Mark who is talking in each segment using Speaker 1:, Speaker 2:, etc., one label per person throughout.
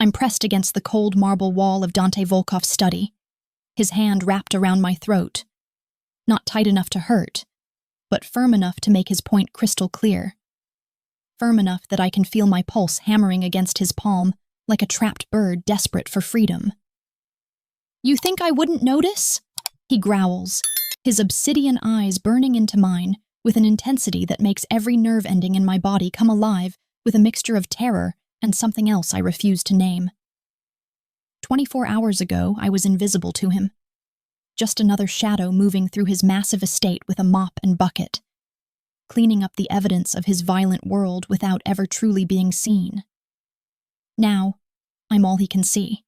Speaker 1: I'm pressed against the cold marble wall of Dante Volkov's study, his hand wrapped around my throat, not tight enough to hurt, but firm enough to make his point crystal clear. Firm enough that I can feel my pulse hammering against his palm like a trapped bird desperate for freedom. "You think I wouldn't notice?" he growls, his obsidian eyes burning into mine with an intensity that makes every nerve ending in my body come alive with a mixture of terror and something else I refuse to name. 24 hours ago, I was invisible to him. Just another shadow moving through his massive estate with a mop and bucket, cleaning up the evidence of his violent world without ever truly being seen. Now, I'm all he can see,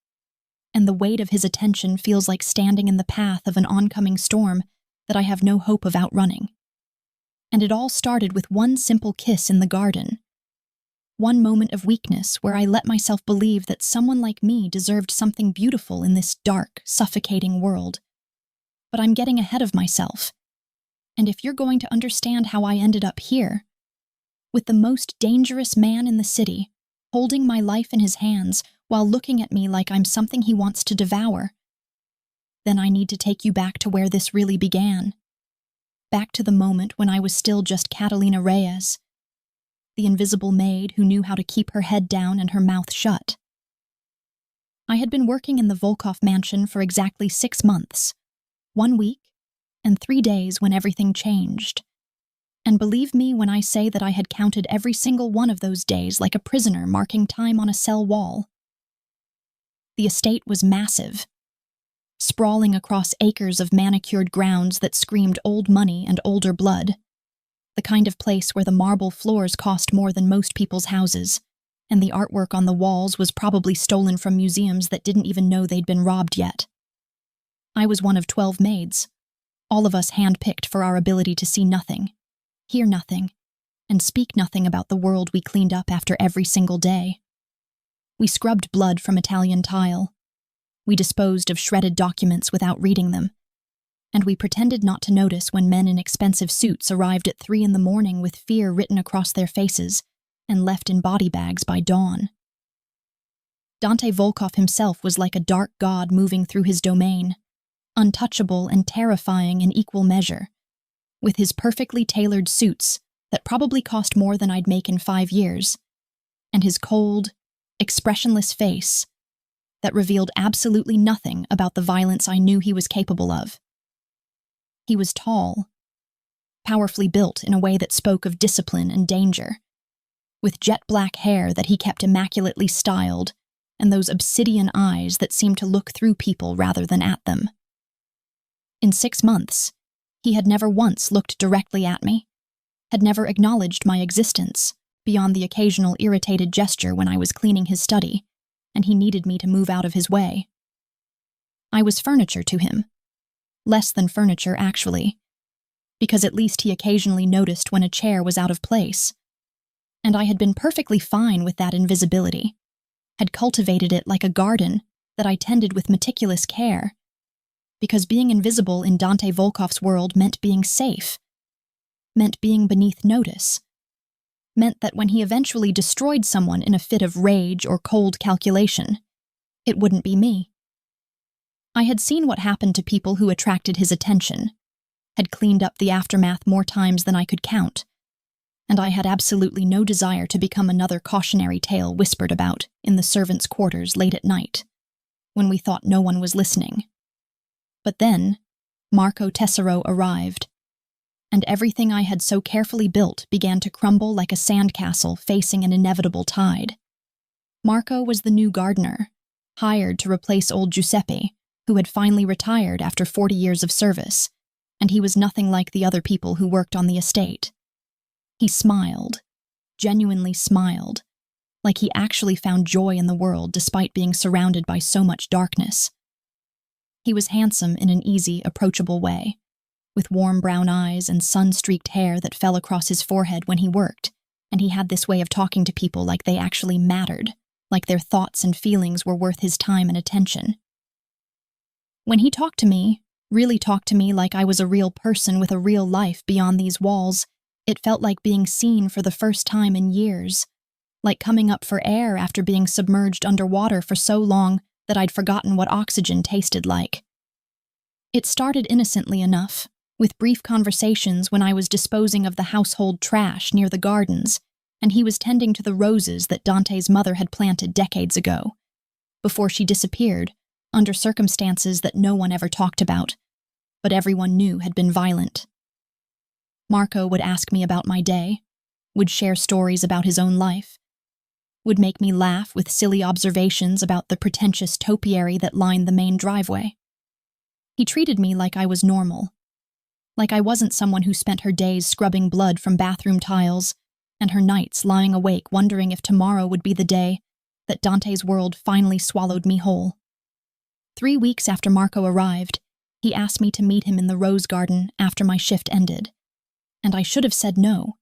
Speaker 1: and the weight of his attention feels like standing in the path of an oncoming storm that I have no hope of outrunning. And it all started with one simple kiss in the garden. One moment of weakness where I let myself believe that someone like me deserved something beautiful in this dark, suffocating world. But I'm getting ahead of myself. And if you're going to understand how I ended up here, with the most dangerous man in the city, holding my life in his hands while looking at me like I'm something he wants to devour, then I need to take you back to where this really began. Back to the moment when I was still just Catalina Reyes, the invisible maid who knew how to keep her head down and her mouth shut. I had been working in the Volkov mansion for exactly 6 months, 1 week, and 3 days when everything changed. And believe me when I say that I had counted every single one of those days like a prisoner marking time on a cell wall. The estate was massive, sprawling across acres of manicured grounds that screamed old money and older blood, the kind of place where the marble floors cost more than most people's houses, and the artwork on the walls was probably stolen from museums that didn't even know they'd been robbed yet. I was one of 12 maids, all of us handpicked for our ability to see nothing, hear nothing, and speak nothing about the world we cleaned up after every single day. We scrubbed blood from Italian tile. We disposed of shredded documents without reading them. And we pretended not to notice when men in expensive suits arrived at 3 a.m. with fear written across their faces and left in body bags by dawn. Dante Volkov himself was like a dark god moving through his domain, untouchable and terrifying in equal measure, with his perfectly tailored suits that probably cost more than I'd make in 5 years, and his cold, expressionless face that revealed absolutely nothing about the violence I knew he was capable of. He was tall, powerfully built in a way that spoke of discipline and danger, with jet black hair that he kept immaculately styled and those obsidian eyes that seemed to look through people rather than at them. In 6 months, he had never once looked directly at me, had never acknowledged my existence beyond the occasional irritated gesture when I was cleaning his study, and he needed me to move out of his way. I was furniture to him. Less than furniture, actually, because at least he occasionally noticed when a chair was out of place. And I had been perfectly fine with that invisibility, had cultivated it like a garden that I tended with meticulous care, because being invisible in Dante Volkov's world meant being safe, meant being beneath notice, meant that when he eventually destroyed someone in a fit of rage or cold calculation, it wouldn't be me. I had seen what happened to people who attracted his attention, had cleaned up the aftermath more times than I could count, and I had absolutely no desire to become another cautionary tale whispered about in the servants' quarters late at night, when we thought no one was listening. But then, Marco Tessero arrived, and everything I had so carefully built began to crumble like a sandcastle facing an inevitable tide. Marco was the new gardener, hired to replace old Giuseppe, who had finally retired after 40 years of service, and he was nothing like the other people who worked on the estate. He smiled, genuinely smiled, like he actually found joy in the world despite being surrounded by so much darkness. He was handsome in an easy, approachable way, with warm brown eyes and sun-streaked hair that fell across his forehead when he worked, and he had this way of talking to people like they actually mattered, like their thoughts and feelings were worth his time and attention. When he talked to me, really talked to me like I was a real person with a real life beyond these walls, it felt like being seen for the first time in years, like coming up for air after being submerged underwater for so long that I'd forgotten what oxygen tasted like. It started innocently enough, with brief conversations when I was disposing of the household trash near the gardens, and he was tending to the roses that Dante's mother had planted decades ago, before she disappeared, under circumstances that no one ever talked about, but everyone knew had been violent. Marco would ask me about my day, would share stories about his own life, would make me laugh with silly observations about the pretentious topiary that lined the main driveway. He treated me like I was normal, like I wasn't someone who spent her days scrubbing blood from bathroom tiles and her nights lying awake wondering if tomorrow would be the day that Dante's world finally swallowed me whole. 3 weeks after Marco arrived, he asked me to meet him in the rose garden after my shift ended, and I should have said no,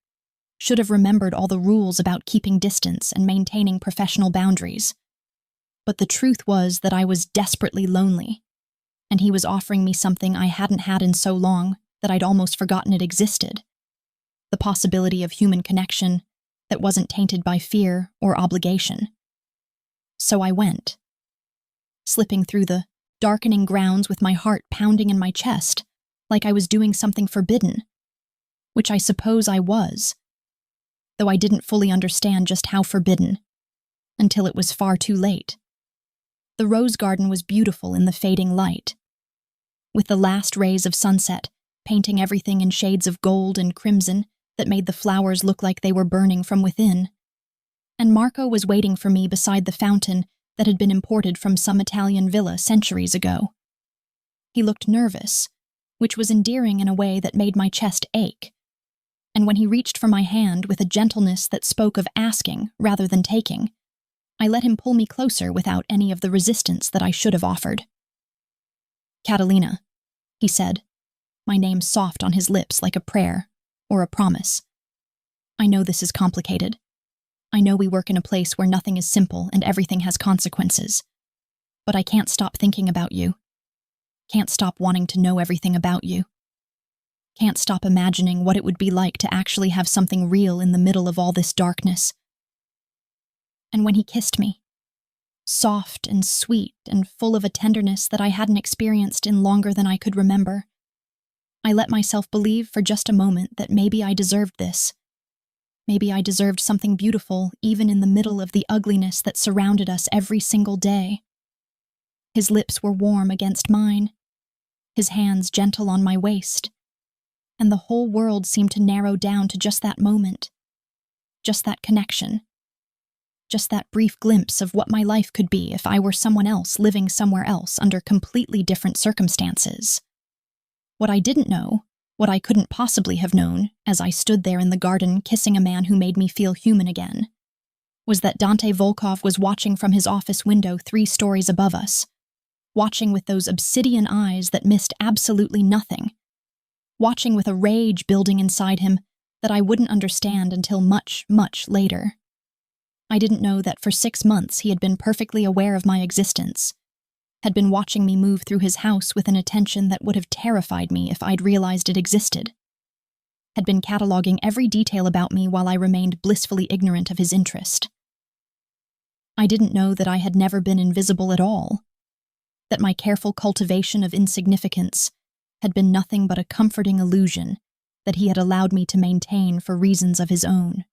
Speaker 1: should have remembered all the rules about keeping distance and maintaining professional boundaries. But the truth was that I was desperately lonely, and he was offering me something I hadn't had in so long that I'd almost forgotten it existed. The possibility of human connection that wasn't tainted by fear or obligation. So I went, slipping through the darkening grounds with my heart pounding in my chest, like I was doing something forbidden, which I suppose I was, though I didn't fully understand just how forbidden, until it was far too late. The rose garden was beautiful in the fading light, with the last rays of sunset painting everything in shades of gold and crimson that made the flowers look like they were burning from within. And Marco was waiting for me beside the fountain that had been imported from some Italian villa centuries ago. He looked nervous, which was endearing in a way that made my chest ache. And when he reached for my hand with a gentleness that spoke of asking rather than taking, I let him pull me closer without any of the resistance that I should have offered. "Catalina," he said, my name soft on his lips like a prayer or a promise. "I know this is complicated. I know we work in a place where nothing is simple and everything has consequences. But I can't stop thinking about you. Can't stop wanting to know everything about you. Can't stop imagining what it would be like to actually have something real in the middle of all this darkness." And when he kissed me, soft and sweet and full of a tenderness that I hadn't experienced in longer than I could remember, I let myself believe for just a moment that maybe I deserved this. Maybe I deserved something beautiful even in the middle of the ugliness that surrounded us every single day. His lips were warm against mine, his hands gentle on my waist, and the whole world seemed to narrow down to just that moment, just that connection, just that brief glimpse of what my life could be if I were someone else living somewhere else under completely different circumstances. What I didn't know, what I couldn't possibly have known as I stood there in the garden kissing a man who made me feel human again, was that Dante Volkov was watching from his office window 3 stories above us, watching with those obsidian eyes that missed absolutely nothing, watching with a rage building inside him that I wouldn't understand until much, much later. I didn't know that for 6 months he had been perfectly aware of my existence, had been watching me move through his house with an attention that would have terrified me if I'd realized it existed, had been cataloging every detail about me while I remained blissfully ignorant of his interest. I didn't know that I had never been invisible at all, that my careful cultivation of insignificance had been nothing but a comforting illusion that he had allowed me to maintain for reasons of his own.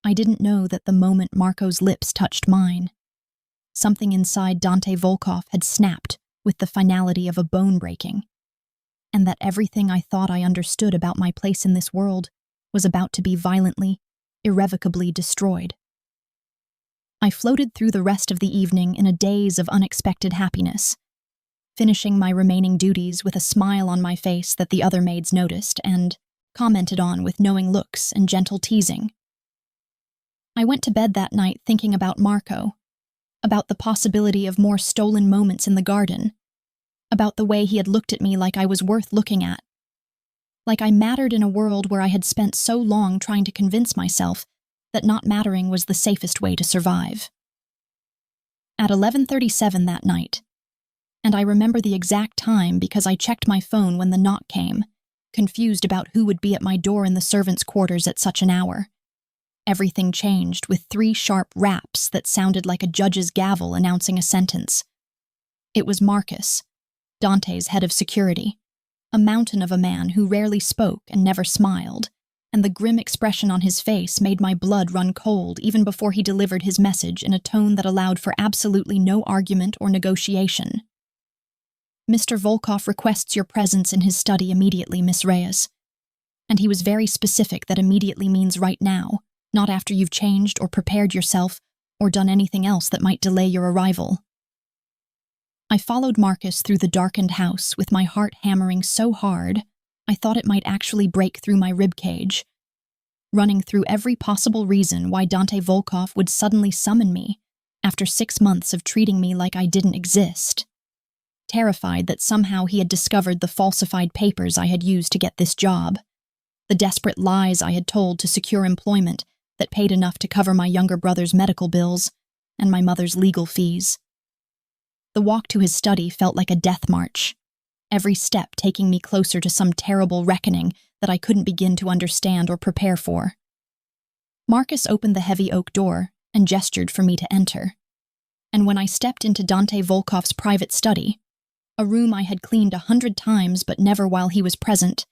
Speaker 1: I didn't know that the moment Marco's lips touched mine, something inside Dante Volkov had snapped with the finality of a bone breaking, and that everything I thought I understood about my place in this world was about to be violently, irrevocably destroyed. I floated through the rest of the evening in a daze of unexpected happiness, finishing my remaining duties with a smile on my face that the other maids noticed and commented on with knowing looks and gentle teasing. I went to bed that night thinking about Marco, about the possibility of more stolen moments in the garden, about the way he had looked at me like I was worth looking at, like I mattered in a world where I had spent so long trying to convince myself that not mattering was the safest way to survive. At 11:37 that night, and I remember the exact time because I checked my phone when the knock came, confused about who would be at my door in the servants' quarters at such an hour, everything changed with 3 sharp raps that sounded like a judge's gavel announcing a sentence. It was Marcus, Dante's head of security, a mountain of a man who rarely spoke and never smiled, and the grim expression on his face made my blood run cold even before he delivered his message in a tone that allowed for absolutely no argument or negotiation. "Mr. Volkov requests your presence in his study immediately, Miss Reyes." And he was very specific that immediately means right now, not after you've changed or prepared yourself or done anything else that might delay your arrival. I followed Marcus through the darkened house with my heart hammering so hard I thought it might actually break through my ribcage, running through every possible reason why Dante Volkov would suddenly summon me after 6 months of treating me like I didn't exist. Terrified that somehow he had discovered the falsified papers I had used to get this job, the desperate lies I had told to secure employment that paid enough to cover my younger brother's medical bills and my mother's legal fees. The walk to his study felt like a death march, every step taking me closer to some terrible reckoning that I couldn't begin to understand or prepare for. Marcus opened the heavy oak door and gestured for me to enter. And when I stepped into Dante Volkov's private study, a room I had cleaned 100 times but never while he was present,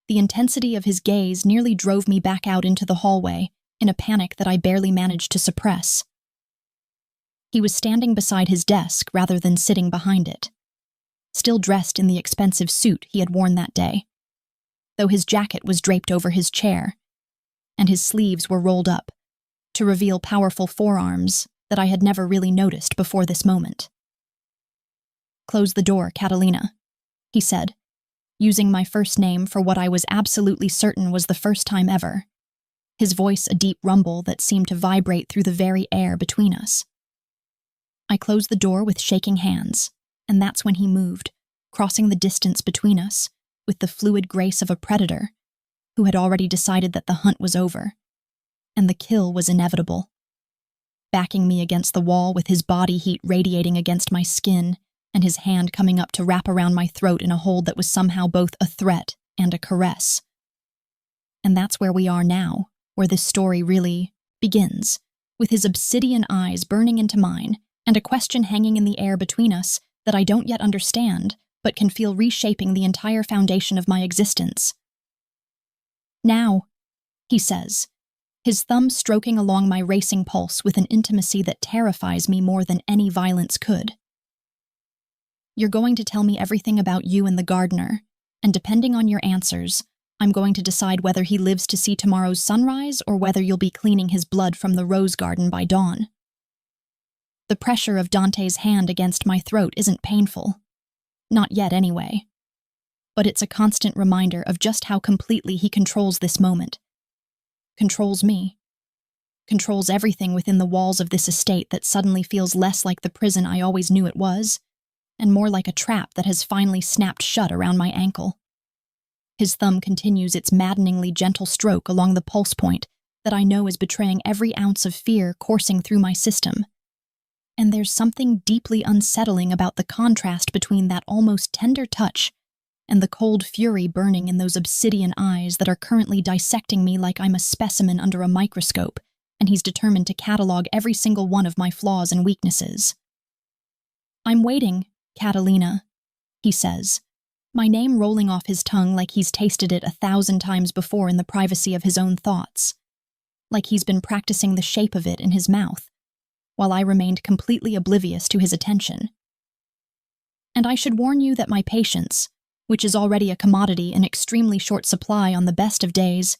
Speaker 1: the intensity of his gaze nearly drove me back out into the hallway in a panic that I barely managed to suppress. He was standing beside his desk rather than sitting behind it, still dressed in the expensive suit he had worn that day, though his jacket was draped over his chair, and his sleeves were rolled up to reveal powerful forearms that I had never really noticed before this moment. "Close the door, Catalina," he said, using my first name for what I was absolutely certain was the first time ever, his voice a deep rumble that seemed to vibrate through the very air between us. I closed the door with shaking hands, and that's when he moved, crossing the distance between us with the fluid grace of a predator who had already decided that the hunt was over, and the kill was inevitable. Backing me against the wall with his body heat radiating against my skin and his hand coming up to wrap around my throat in a hold that was somehow both a threat and a caress. And that's where we are now, where this story really begins, with his obsidian eyes burning into mine and a question hanging in the air between us that I don't yet understand, but can feel reshaping the entire foundation of my existence. "Now," he says, his thumb stroking along my racing pulse with an intimacy that terrifies me more than any violence could. "You're going to tell me everything about you and the gardener, and depending on your answers, I'm going to decide whether he lives to see tomorrow's sunrise or whether you'll be cleaning his blood from the rose garden by dawn." The pressure of Dante's hand against my throat isn't painful. Not yet, anyway. But it's a constant reminder of just how completely he controls this moment. Controls me. Controls everything within the walls of this estate that suddenly feels less like the prison I always knew it was, and more like a trap that has finally snapped shut around my ankle. His thumb continues its maddeningly gentle stroke along the pulse point that I know is betraying every ounce of fear coursing through my system. And there's something deeply unsettling about the contrast between that almost tender touch and the cold fury burning in those obsidian eyes that are currently dissecting me like I'm a specimen under a microscope, and he's determined to catalog every single one of my flaws and weaknesses. "I'm waiting, Catalina," he says, my name rolling off his tongue like he's tasted it 1,000 times before in the privacy of his own thoughts, like he's been practicing the shape of it in his mouth, while I remained completely oblivious to his attention. And I should warn you that my patience, which is already a commodity in extremely short supply on the best of days,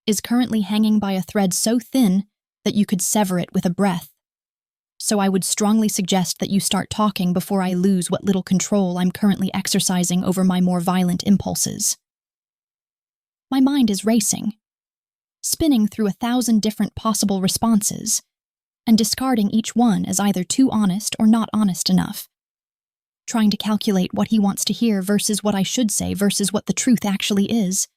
Speaker 1: is currently hanging by a thread so thin that you could sever it with a breath. So I would strongly suggest that you start talking before I lose what little control I'm currently exercising over my more violent impulses. My mind is racing, spinning through 1,000 different possible responses, and discarding each one as either too honest or not honest enough, trying to calculate what he wants to hear versus what I should say versus what the truth actually is,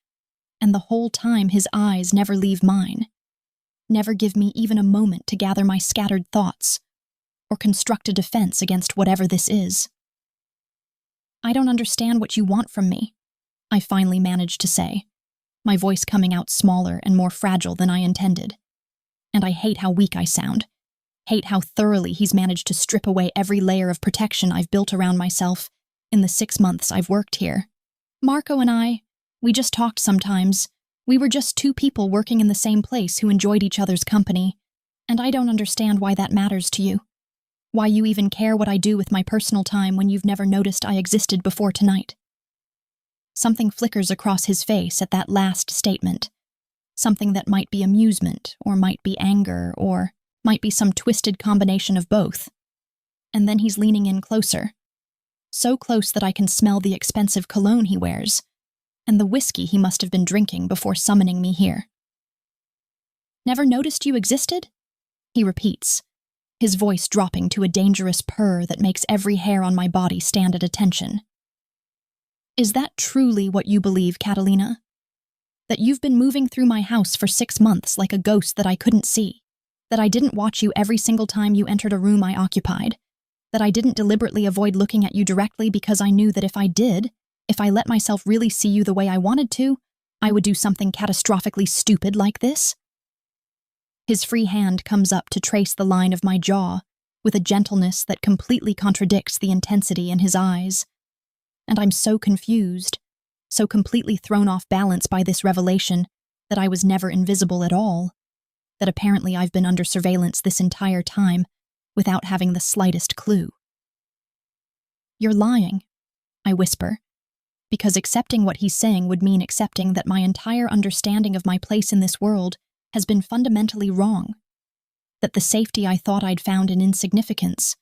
Speaker 1: and the whole time his eyes never leave mine, never give me even a moment to gather my scattered thoughts, or construct a defense against whatever this is. "I don't understand what you want from me," I finally managed to say, my voice coming out smaller and more fragile than I intended. And I hate how weak I sound. Hate how thoroughly he's managed to strip away every layer of protection I've built around myself in the 6 months I've worked here. Marco and I, we just talked sometimes. We were just two people working in the same place who enjoyed each other's company, and I don't understand why that matters to you. Why you even care what I do with my personal time when you've never noticed I existed before tonight. Something flickers across his face at that last statement. Something that might be amusement, or might be anger, or might be some twisted combination of both. And then he's leaning in closer. So close that I can smell the expensive cologne he wears, and the whiskey he must have been drinking before summoning me here. Never noticed you existed? He repeats, his voice dropping to a dangerous purr that makes every hair on my body stand at attention. Is that truly what you believe, Catalina? That you've been moving through my house for 6 months like a ghost that I couldn't see? That I didn't watch you every single time you entered a room I occupied? That I didn't deliberately avoid looking at you directly because I knew that if I did, if I let myself really see you the way I wanted to, I would do something catastrophically stupid like this? His free hand comes up to trace the line of my jaw with a gentleness that completely contradicts the intensity in his eyes. And I'm so confused, so completely thrown off balance by this revelation that I was never invisible at all, that apparently I've been under surveillance this entire time without having the slightest clue. You're lying, I whisper, because accepting what he's saying would mean accepting that my entire understanding of my place in this world has been fundamentally wrong, that the safety I thought I'd found in insignificance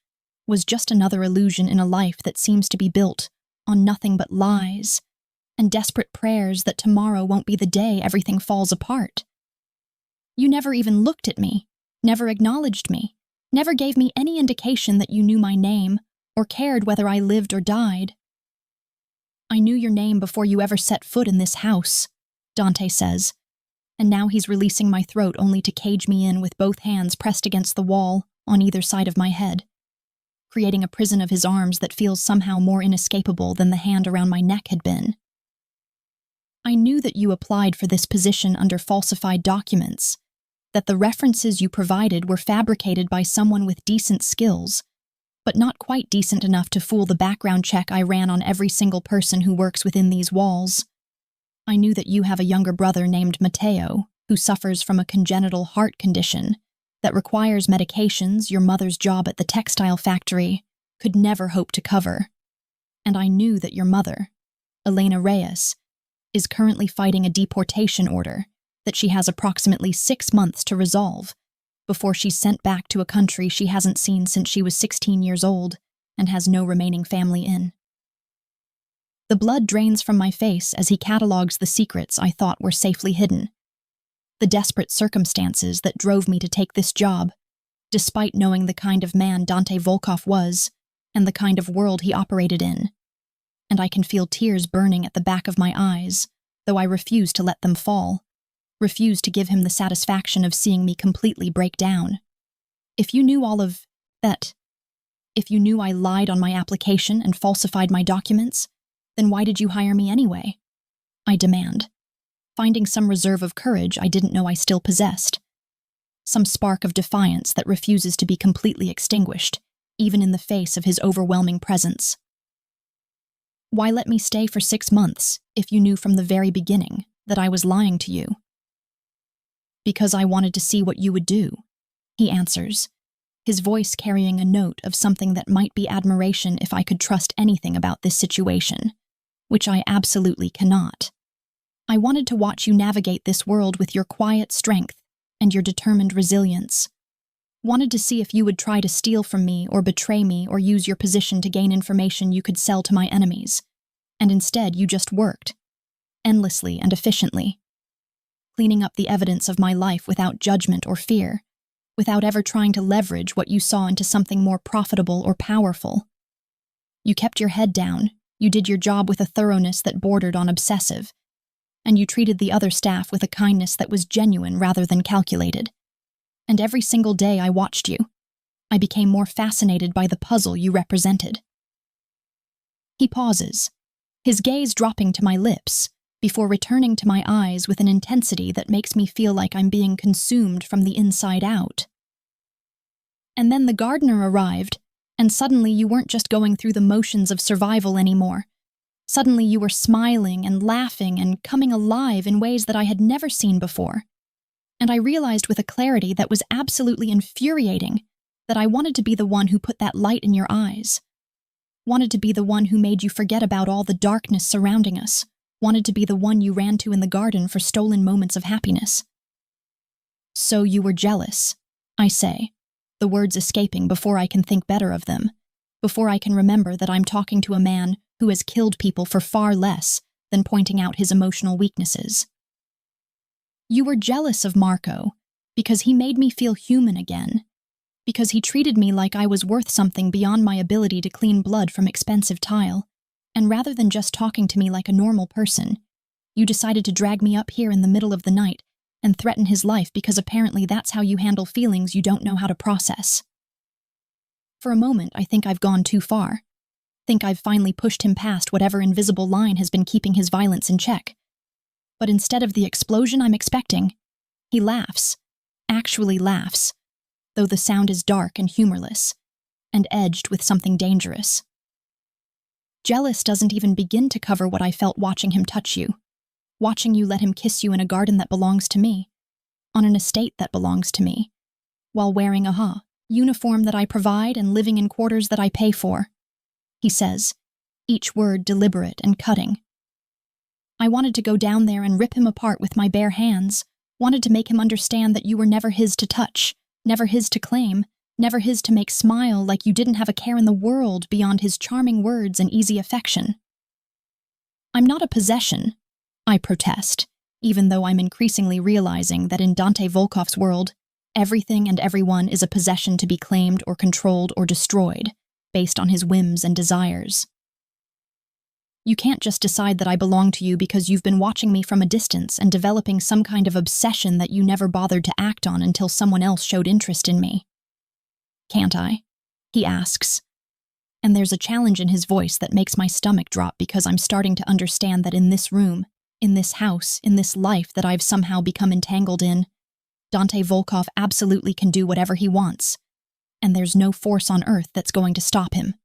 Speaker 1: was just another illusion in a life that seems to be built on nothing but lies and desperate prayers that tomorrow won't be the day everything falls apart. You never even looked at me, never acknowledged me, never gave me any indication that you knew my name or cared whether I lived or died. I knew your name before you ever set foot in this house, Dante says, and now he's releasing my throat only to cage me in with both hands pressed against the wall on either side of my head, creating a prison of his arms that feels somehow more inescapable than the hand around my neck had been. I knew that you applied for this position under falsified documents, that the references you provided were fabricated by someone with decent skills, but not quite decent enough to fool the background check I ran on every single person who works within these walls. I knew that you have a younger brother named Matteo, who suffers from a congenital heart condition that requires medications your mother's job at the textile factory could never hope to cover. And I knew that your mother, Elena Reyes, is currently fighting a deportation order that she has approximately 6 months to resolve before she's sent back to a country she hasn't seen since she was 16 years old and has no remaining family in. The blood drains from my face as he catalogues the secrets I thought were safely hidden. The desperate circumstances that drove me to take this job, despite knowing the kind of man Dante Volkov was and the kind of world he operated in. And I can feel tears burning at the back of my eyes, though I refuse to let them fall, refuse to give him the satisfaction of seeing me completely break down. If you knew all of that, if you knew I lied on my application and falsified my documents, then why did you hire me anyway? I demand, finding some reserve of courage I didn't know I still possessed. Some spark of defiance that refuses to be completely extinguished, even in the face of his overwhelming presence. Why let me stay for 6 months if you knew from the very beginning that I was lying to you? Because I wanted to see what you would do, he answers, his voice carrying a note of something that might be admiration if I could trust anything about this situation, which I absolutely cannot. I wanted to watch you navigate this world with your quiet strength and your determined resilience. Wanted to see if you would try to steal from me or betray me or use your position to gain information you could sell to my enemies. And instead, you just worked, endlessly and efficiently, cleaning up the evidence of my life without judgment or fear, without ever trying to leverage what you saw into something more profitable or powerful. You kept your head down, you did your job with a thoroughness that bordered on obsessive, and you treated the other staff with a kindness that was genuine rather than calculated. And every single day I watched you, I became more fascinated by the puzzle you represented. He pauses, his gaze dropping to my lips, before returning to my eyes with an intensity that makes me feel like I'm being consumed from the inside out. And then the gardener arrived, and suddenly you weren't just going through the motions of survival anymore. Suddenly you were smiling and laughing and coming alive in ways that I had never seen before. And I realized with a clarity that was absolutely infuriating that I wanted to be the one who put that light in your eyes. Wanted to be the one who made you forget about all the darkness surrounding us. Wanted to be the one you ran to in the garden for stolen moments of happiness. So you were jealous, I say, the words escaping before I can think better of them, before I can remember that I'm talking to a man who has killed people for far less than pointing out his emotional weaknesses. You were jealous of Marco because he made me feel human again, because he treated me like I was worth something beyond my ability to clean blood from expensive tile, and rather than just talking to me like a normal person, you decided to drag me up here in the middle of the night and threaten his life because apparently that's how you handle feelings you don't know how to process. For a moment, I think I've gone too far. Think I've finally pushed him past whatever invisible line has been keeping his violence in check. But instead of the explosion I'm expecting, he laughs, actually laughs, though the sound is dark and humorless, and edged with something dangerous. Jealous doesn't even begin to cover what I felt watching him touch you, watching you let him kiss you in a garden that belongs to me, on an estate that belongs to me, while wearing a uniform that I provide and living in quarters that I pay for, he says, each word deliberate and cutting. I wanted to go down there and rip him apart with my bare hands, wanted to make him understand that you were never his to touch, never his to claim, never his to make smile like you didn't have a care in the world beyond his charming words and easy affection. I'm not a possession, I protest, even though I'm increasingly realizing that in Dante Volkov's world, everything and everyone is a possession to be claimed or controlled or destroyed, based on his whims and desires. You can't just decide that I belong to you because you've been watching me from a distance and developing some kind of obsession that you never bothered to act on until someone else showed interest in me. Can't I? He asks. And there's a challenge in his voice that makes my stomach drop because I'm starting to understand that in this room, in this house, in this life that I've somehow become entangled in, Dante Volkov absolutely can do whatever he wants, and there's no force on earth that's going to stop him.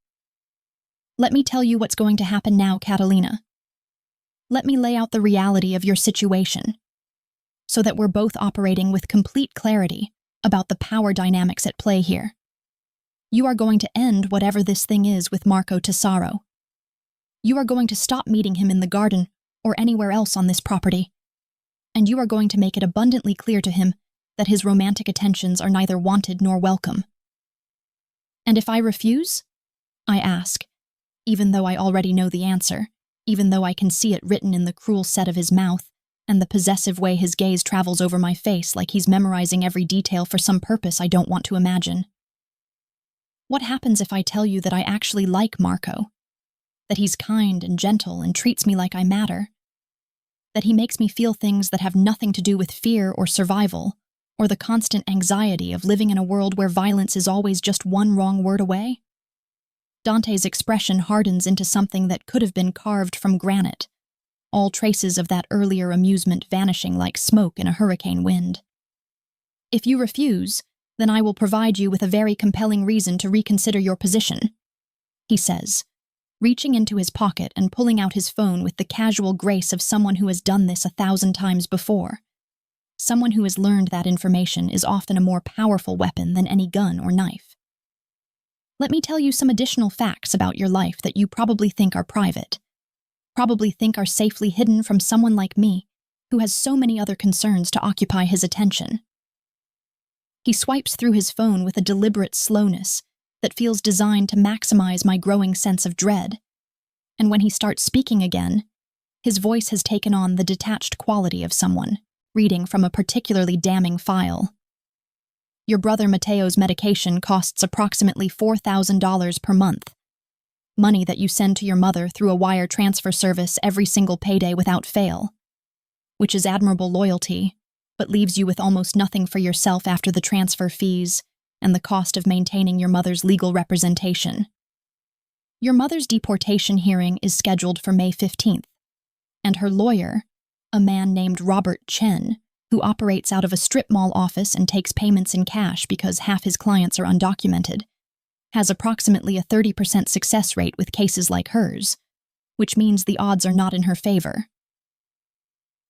Speaker 1: Let me tell you what's going to happen now, Catalina. Let me lay out the reality of your situation, so that we're both operating with complete clarity about the power dynamics at play here. You are going to end whatever this thing is with Marco Tesaro. You are going to stop meeting him in the garden or anywhere else on this property, and you are going to make it abundantly clear to him that his romantic attentions are neither wanted nor welcome. And if I refuse? I ask, even though I already know the answer, even though I can see it written in the cruel set of his mouth and the possessive way his gaze travels over my face like he's memorizing every detail for some purpose I don't want to imagine. What happens if I tell you that I actually like Marco? That he's kind and gentle and treats me like I matter? That he makes me feel things that have nothing to do with fear or survival, or the constant anxiety of living in a world where violence is always just one wrong word away? Dante's expression hardens into something that could have been carved from granite, all traces of that earlier amusement vanishing like smoke in a hurricane wind. If you refuse, then I will provide you with a very compelling reason to reconsider your position, he says, reaching into his pocket and pulling out his phone with the casual grace of someone who has done this 1,000 times before. Someone who has learned that information is often a more powerful weapon than any gun or knife. Let me tell you some additional facts about your life that you probably think are private, probably think are safely hidden from someone like me, who has so many other concerns to occupy his attention. He swipes through his phone with a deliberate slowness that feels designed to maximize my growing sense of dread. And when he starts speaking again, his voice has taken on the detached quality of someone reading from a particularly damning file. Your brother Mateo's medication costs approximately $4,000 per month, money that you send to your mother through a wire transfer service every single payday without fail, which is admirable loyalty, but leaves you with almost nothing for yourself after the transfer fees and the cost of maintaining your mother's legal representation. Your mother's deportation hearing is scheduled for May 15th, and her lawyer, a man named Robert Chen, who operates out of a strip mall office and takes payments in cash because half his clients are undocumented, has approximately a 30% success rate with cases like hers, which means the odds are not in her favor.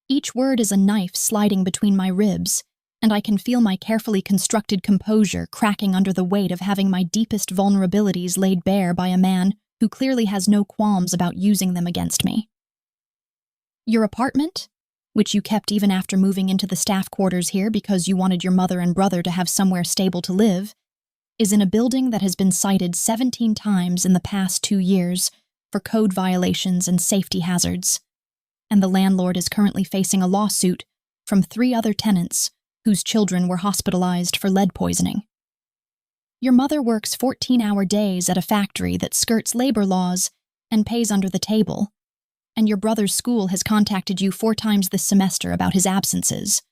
Speaker 1: Each word is a knife sliding between my ribs, and I can feel my carefully constructed composure cracking under the weight of having my deepest vulnerabilities laid bare by a man who clearly has no qualms about using them against me. Your apartment, which you kept even after moving into the staff quarters here because you wanted your mother and brother to have somewhere stable to live, is in a building that has been cited 17 times in the past 2 years for code violations and safety hazards, and the landlord is currently facing a lawsuit from 3 other tenants whose children were hospitalized for lead poisoning. Your mother works 14-hour days at a factory that skirts labor laws and pays under the table, and your brother's school has contacted you 4 times this semester about his absences,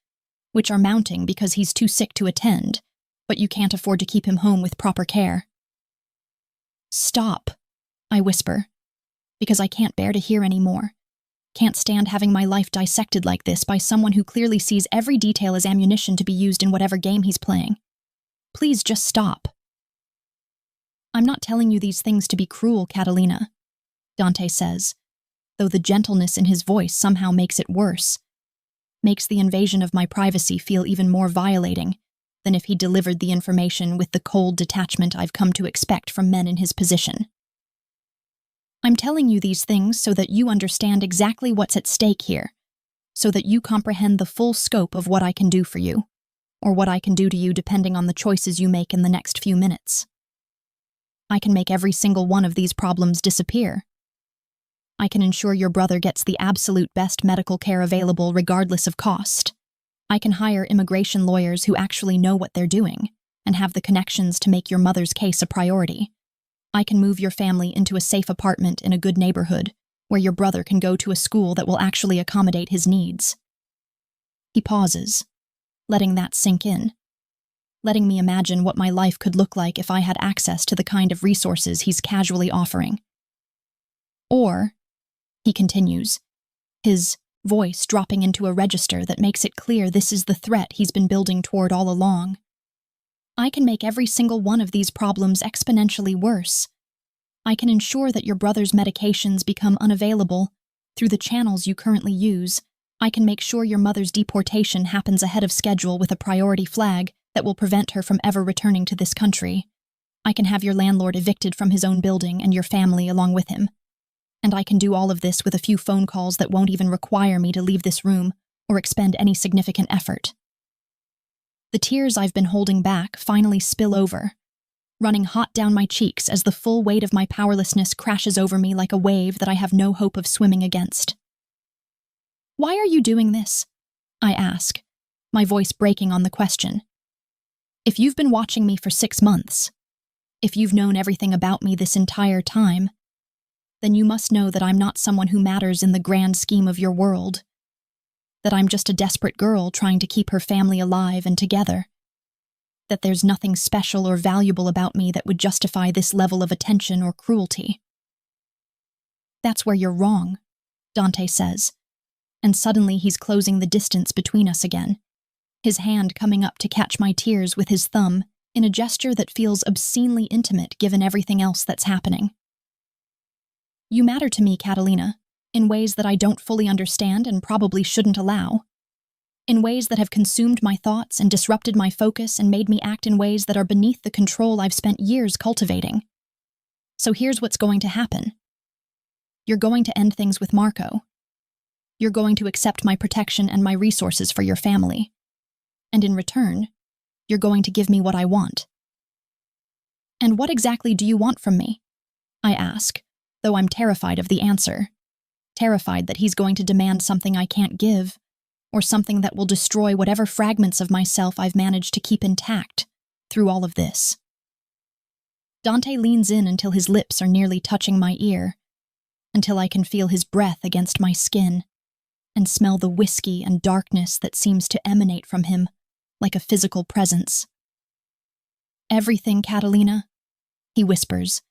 Speaker 1: which are mounting because he's too sick to attend, but you can't afford to keep him home with proper care. Stop, I whisper, because I can't bear to hear any more. Can't stand having my life dissected like this by someone who clearly sees every detail as ammunition to be used in whatever game he's playing. Please just stop. I'm not telling you these things to be cruel, Catalina, Dante says, though the gentleness in his voice somehow makes it worse, makes the invasion of my privacy feel even more violating than if he delivered the information with the cold detachment I've come to expect from men in his position. I'm telling you these things so that you understand exactly what's at stake here, so that you comprehend the full scope of what I can do for you, or what I can do to you depending on the choices you make in the next few minutes. I can make every single one of these problems disappear. I can ensure your brother gets the absolute best medical care available regardless of cost. I can hire immigration lawyers who actually know what they're doing and have the connections to make your mother's case a priority. I can move your family into a safe apartment in a good neighborhood where your brother can go to a school that will actually accommodate his needs. He pauses, letting that sink in, letting me imagine what my life could look like if I had access to the kind of resources he's casually offering. Or, he continues, his voice dropping into a register that makes it clear this is the threat he's been building toward all along. I can make every single one of these problems exponentially worse. I can ensure that your brother's medications become unavailable through the channels you currently use. I can make sure your mother's deportation happens ahead of schedule with a priority flag that will prevent her from ever returning to this country. I can have your landlord evicted from his own building and your family along with him. And I can do all of this with a few phone calls that won't even require me to leave this room or expend any significant effort. The tears I've been holding back finally spill over, running hot down my cheeks as the full weight of my powerlessness crashes over me like a wave that I have no hope of swimming against. Why are you doing this? I ask, my voice breaking on the question. If you've been watching me for 6 months, if you've known everything about me this entire time, then you must know that I'm not someone who matters in the grand scheme of your world, that I'm just a desperate girl trying to keep her family alive and together, that there's nothing special or valuable about me that would justify this level of attention or cruelty. That's where you're wrong, Dante says, and suddenly he's closing the distance between us again, his hand coming up to catch my tears with his thumb in a gesture that feels obscenely intimate given everything else that's happening. You matter to me, Catalina, in ways that I don't fully understand and probably shouldn't allow, in ways that have consumed my thoughts and disrupted my focus and made me act in ways that are beneath the control I've spent years cultivating. So here's what's going to happen. You're going to end things with Marco. You're going to accept my protection and my resources for your family. And in return, you're going to give me what I want. And what exactly do you want from me? I ask, though I'm terrified of the answer. Terrified that he's going to demand something I can't give, or something that will destroy whatever fragments of myself I've managed to keep intact through all of this. Dante leans in until his lips are nearly touching my ear, until I can feel his breath against my skin, and smell the whiskey and darkness that seems to emanate from him like a physical presence. Everything, Catalina, he whispers,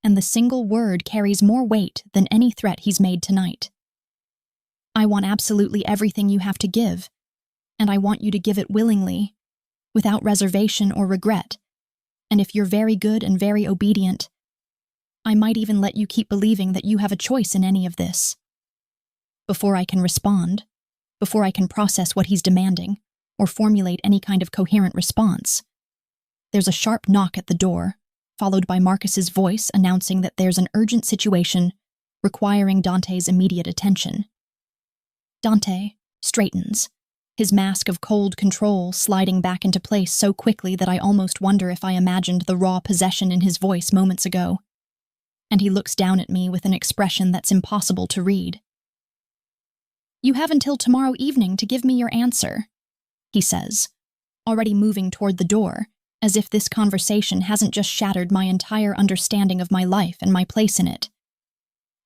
Speaker 1: and the single word carries more weight than any threat he's made tonight. I want absolutely everything you have to give, and I want you to give it willingly, without reservation or regret. And if you're very good and very obedient, I might even let you keep believing that you have a choice in any of this. Before I can respond, before I can process what he's demanding, or formulate any kind of coherent response, there's a sharp knock at the door, followed by Marcus's voice announcing that there's an urgent situation requiring Dante's immediate attention. Dante straightens, his mask of cold control sliding back into place so quickly that I almost wonder if I imagined the raw possession in his voice moments ago. And he looks down at me with an expression that's impossible to read. "You have until tomorrow evening to give me your answer," he says, already moving toward the door, as if this conversation hasn't just shattered my entire understanding of my life and my place in it.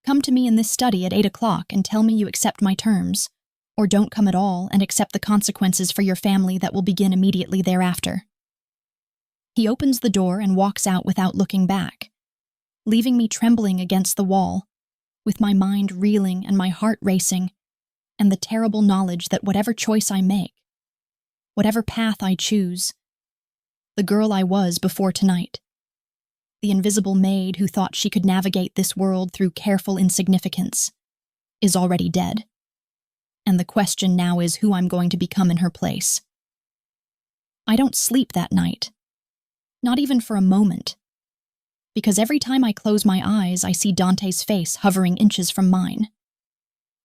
Speaker 1: "Come to me in this study at 8 o'clock and tell me you accept my terms, or don't come at all and accept the consequences for your family that will begin immediately thereafter." He opens the door and walks out without looking back, leaving me trembling against the wall, with my mind reeling and my heart racing, and the terrible knowledge that whatever choice I make, whatever path I choose, the girl I was before tonight, the invisible maid who thought she could navigate this world through careful insignificance, is already dead. And the question now is who I'm going to become in her place. I don't sleep that night, not even for a moment, because every time I close my eyes, I see Dante's face hovering inches from mine,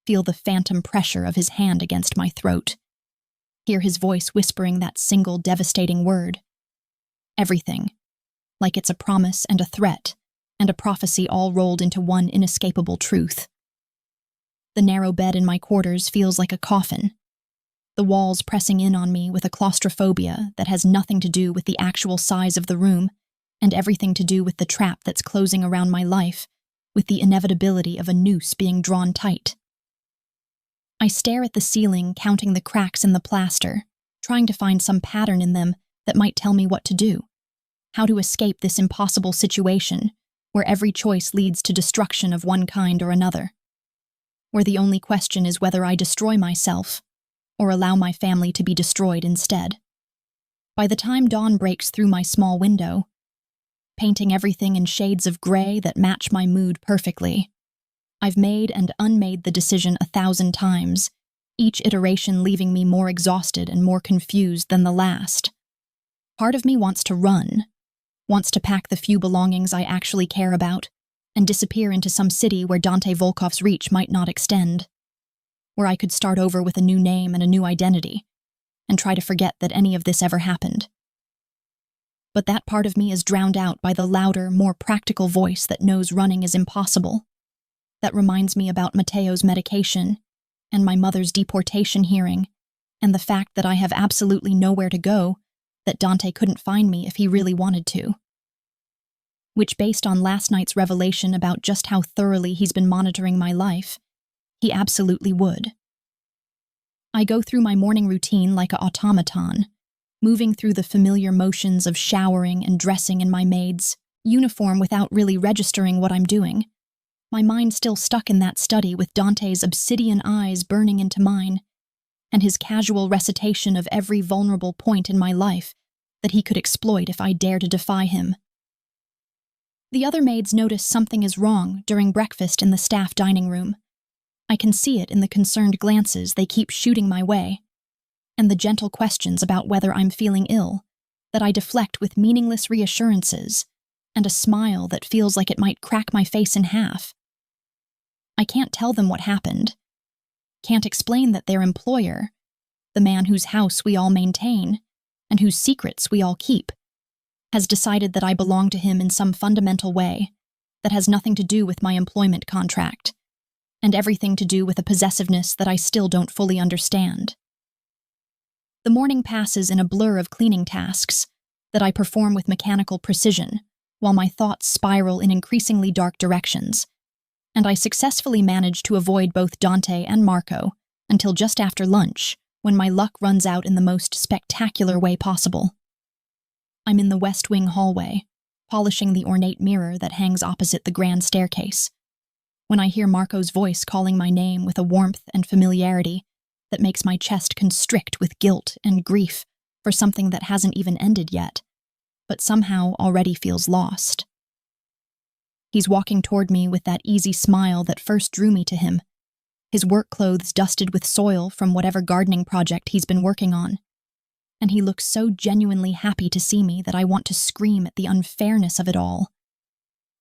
Speaker 1: feel the phantom pressure of his hand against my throat, hear his voice whispering that single devastating word. Everything, like it's a promise and a threat, and a prophecy all rolled into one inescapable truth. The narrow bed in my quarters feels like a coffin, the walls pressing in on me with a claustrophobia that has nothing to do with the actual size of the room, and everything to do with the trap that's closing around my life, with the inevitability of a noose being drawn tight. I stare at the ceiling, counting the cracks in the plaster, trying to find some pattern in them that might tell me what to do, how to escape this impossible situation where every choice leads to destruction of one kind or another, where the only question is whether I destroy myself or allow my family to be destroyed instead. By the time dawn breaks through my small window, painting everything in shades of gray that match my mood perfectly, I've made and unmade the decision 1,000 times, each iteration leaving me more exhausted and more confused than the last. Part of me wants to run, wants to pack the few belongings I actually care about, and disappear into some city where Dante Volkov's reach might not extend, where I could start over with a new name and a new identity, and try to forget that any of this ever happened. But that part of me is drowned out by the louder, more practical voice that knows running is impossible, that reminds me about Matteo's medication, and my mother's deportation hearing, and the fact that I have absolutely nowhere to go, that Dante couldn't find me if he really wanted to. Which, based on last night's revelation about just how thoroughly he's been monitoring my life, he absolutely would. I go through my morning routine like an automaton, moving through the familiar motions of showering and dressing in my maid's uniform without really registering what I'm doing, my mind still stuck in that study with Dante's obsidian eyes burning into mine, and his casual recitation of every vulnerable point in my life that he could exploit if I dare to defy him. The other maids notice something is wrong during breakfast in the staff dining room. I can see it in the concerned glances they keep shooting my way, and the gentle questions about whether I'm feeling ill, that I deflect with meaningless reassurances, and a smile that feels like it might crack my face in half. I can't tell them what happened, can't explain that their employer, the man whose house we all maintain, and whose secrets we all keep, has decided that I belong to him in some fundamental way that has nothing to do with my employment contract, and everything to do with a possessiveness that I still don't fully understand. The morning passes in a blur of cleaning tasks that I perform with mechanical precision, while my thoughts spiral in increasingly dark directions, and I successfully manage to avoid both Dante and Marco until just after lunch, when my luck runs out in the most spectacular way possible. I'm in the West Wing hallway, polishing the ornate mirror that hangs opposite the grand staircase, when I hear Marco's voice calling my name with a warmth and familiarity that makes my chest constrict with guilt and grief for something that hasn't even ended yet, but somehow already feels lost. He's walking toward me with that easy smile that first drew me to him, his work clothes dusted with soil from whatever gardening project he's been working on. And he looks so genuinely happy to see me that I want to scream at the unfairness of it all.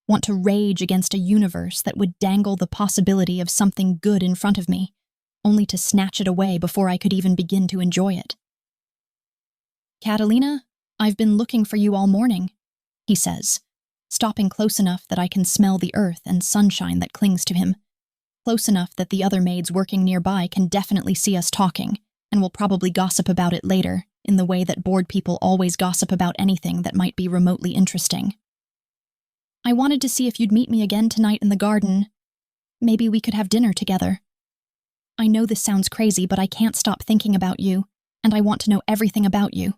Speaker 1: Want to rage against a universe that would dangle the possibility of something good in front of me, only to snatch it away before I could even begin to enjoy it. "Catalina, I've been looking for you all morning," he says, stopping close enough that I can smell the earth and sunshine that clings to him, close enough that the other maids working nearby can definitely see us talking, and will probably gossip about it later, in the way that bored people always gossip about anything that might be remotely interesting. "I wanted to see if you'd meet me again tonight in the garden. Maybe we could have dinner together. I know this sounds crazy, but I can't stop thinking about you, and I want to know everything about you.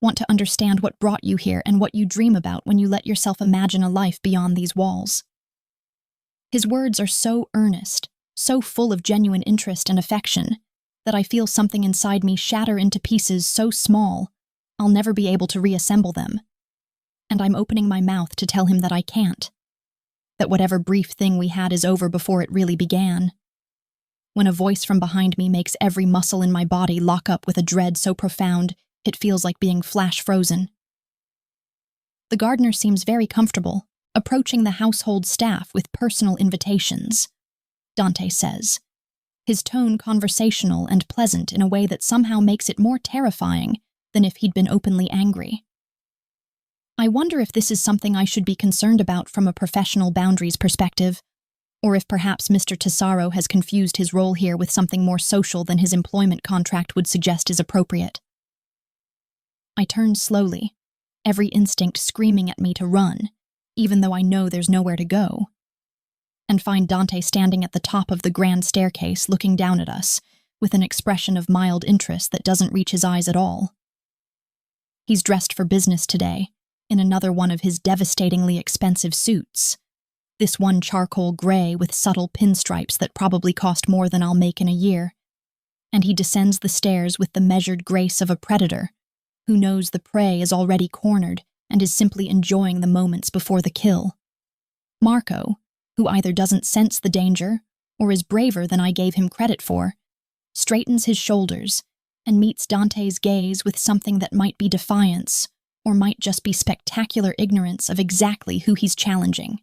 Speaker 1: Want to understand what brought you here and what you dream about when you let yourself imagine a life beyond these walls." His words are so earnest, so full of genuine interest and affection, that I feel something inside me shatter into pieces so small, I'll never be able to reassemble them. And I'm opening my mouth to tell him that I can't. That whatever brief thing we had is over before it really began. When a voice from behind me makes every muscle in my body lock up with a dread so profound, it feels like being flash frozen. The gardener seems very comfortable, approaching the household staff with personal invitations, Dante says, his tone conversational and pleasant in a way that somehow makes it more terrifying than if he'd been openly angry. I wonder if this is something I should be concerned about from a professional boundaries perspective, or if perhaps Mr. Tesaro has confused his role here with something more social than his employment contract would suggest is appropriate. I turn slowly, every instinct screaming at me to run, even though I know there's nowhere to go, and find Dante standing at the top of the grand staircase looking down at us, with an expression of mild interest that doesn't reach his eyes at all. He's dressed for business today, in another one of his devastatingly expensive suits, this one charcoal gray with subtle pinstripes that probably cost more than I'll make in a year, and he descends the stairs with the measured grace of a predator, who knows the prey is already cornered and is simply enjoying the moments before the kill. Marco, who either doesn't sense the danger or is braver than I gave him credit for, straightens his shoulders and meets Dante's gaze with something that might be defiance or might just be spectacular ignorance of exactly who he's challenging.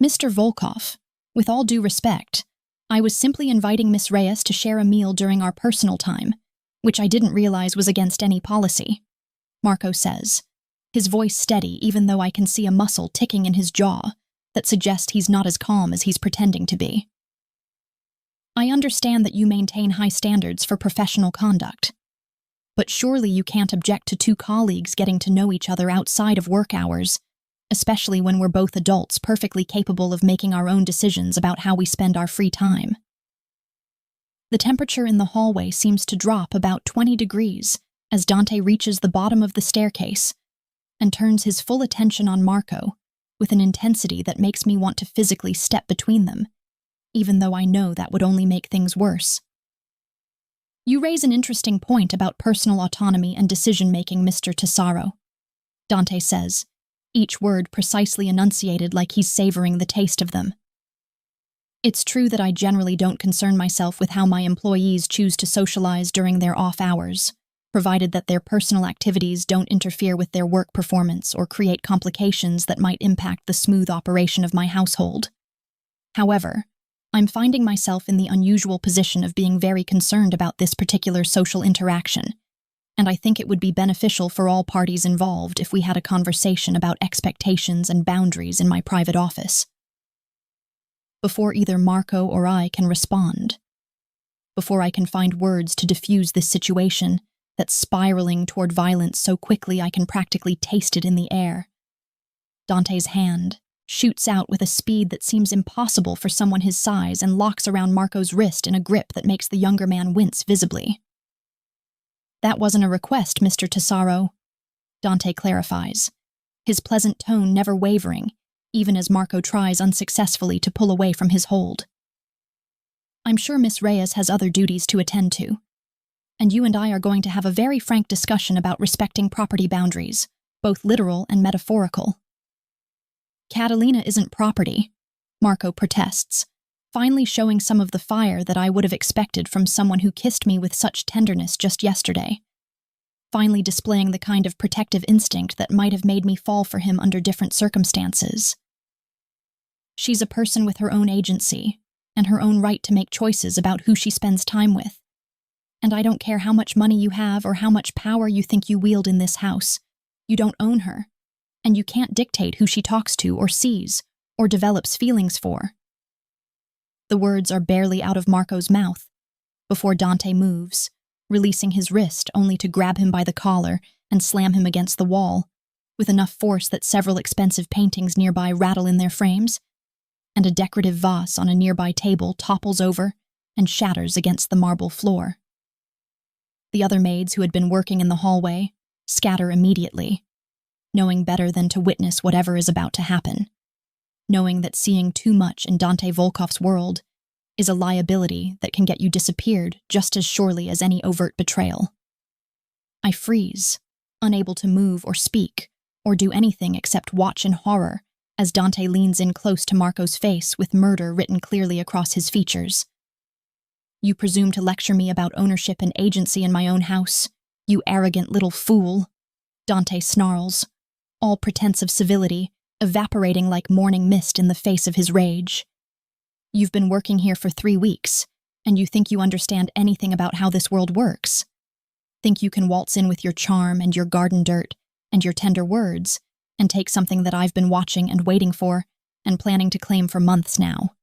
Speaker 1: "Mr. Volkov, with all due respect, I was simply inviting Miss Reyes to share a meal during our personal time, which I didn't realize was against any policy," Marco says, his voice steady even though I can see a muscle ticking in his jaw that suggests he's not as calm as he's pretending to be. "I understand that you maintain high standards for professional conduct, but surely you can't object to two colleagues getting to know each other outside of work hours, especially when we're both adults perfectly capable of making our own decisions about how we spend our free time." The temperature in the hallway seems to drop about 20 degrees as Dante reaches the bottom of the staircase and turns his full attention on Marco with an intensity that makes me want to physically step between them, even though I know that would only make things worse. "You raise an interesting point about personal autonomy and decision-making, Mr. Tesaro," Dante says, each word precisely enunciated like he's savoring the taste of them. "It's true that I generally don't concern myself with how my employees choose to socialize during their off hours, provided that their personal activities don't interfere with their work performance or create complications that might impact the smooth operation of my household. However, I'm finding myself in the unusual position of being very concerned about this particular social interaction, and I think it would be beneficial for all parties involved if we had a conversation about expectations and boundaries in my private office." Before either Marco or I can respond, before I can find words to diffuse this situation that's spiraling toward violence so quickly I can practically taste it in the air, Dante's hand shoots out with a speed that seems impossible for someone his size and locks around Marco's wrist in a grip that makes the younger man wince visibly. "That wasn't a request, Mr. Tesaro," Dante clarifies, his pleasant tone never wavering, even as Marco tries unsuccessfully to pull away from his hold. I'm sure Miss Reyes has other duties to attend to, and you and I are going to have a very frank discussion about respecting property boundaries, both literal and metaphorical. Catalina isn't property, Marco protests, finally showing some of the fire that I would have expected from someone who kissed me with such tenderness just yesterday, finally displaying the kind of protective instinct that might have made me fall for him under different circumstances. She's a person with her own agency and her own right to make choices about who she spends time with. And I don't care how much money you have or how much power you think you wield in this house. You don't own her, and you can't dictate who she talks to or sees or develops feelings for. The words are barely out of Marco's mouth before Dante moves, releasing his wrist only to grab him by the collar and slam him against the wall, with enough force that several expensive paintings nearby rattle in their frames, and a decorative vase on a nearby table topples over and shatters against the marble floor. The other maids who had been working in the hallway scatter immediately, knowing better than to witness whatever is about to happen, knowing that seeing too much in Dante Volkov's world is a liability that can get you disappeared just as surely as any overt betrayal. I freeze, unable to move or speak or do anything except watch in horror as Dante leans in close to Marco's face with murder written clearly across his features. You presume to lecture me about ownership and agency in my own house, you arrogant little fool, Dante snarls, all pretense of civility evaporating like morning mist in the face of his rage. You've been working here for 3 weeks, and you think you understand anything about how this world works. Think you can waltz in with your charm and your garden dirt and your tender words and take something that I've been watching and waiting for and planning to claim for months now.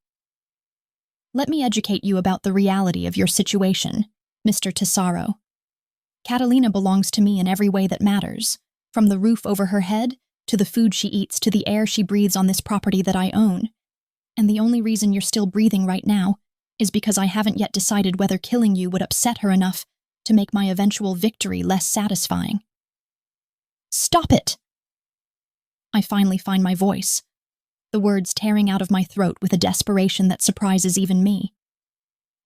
Speaker 1: Let me educate you about the reality of your situation, Mr. Tesoro. Catalina belongs to me in every way that matters, from the roof over her head to the food she eats to the air she breathes on this property that I own. And the only reason you're still breathing right now is because I haven't yet decided whether killing you would upset her enough to make my eventual victory less satisfying. Stop it! I finally find my voice, the words tearing out of my throat with a desperation that surprises even me.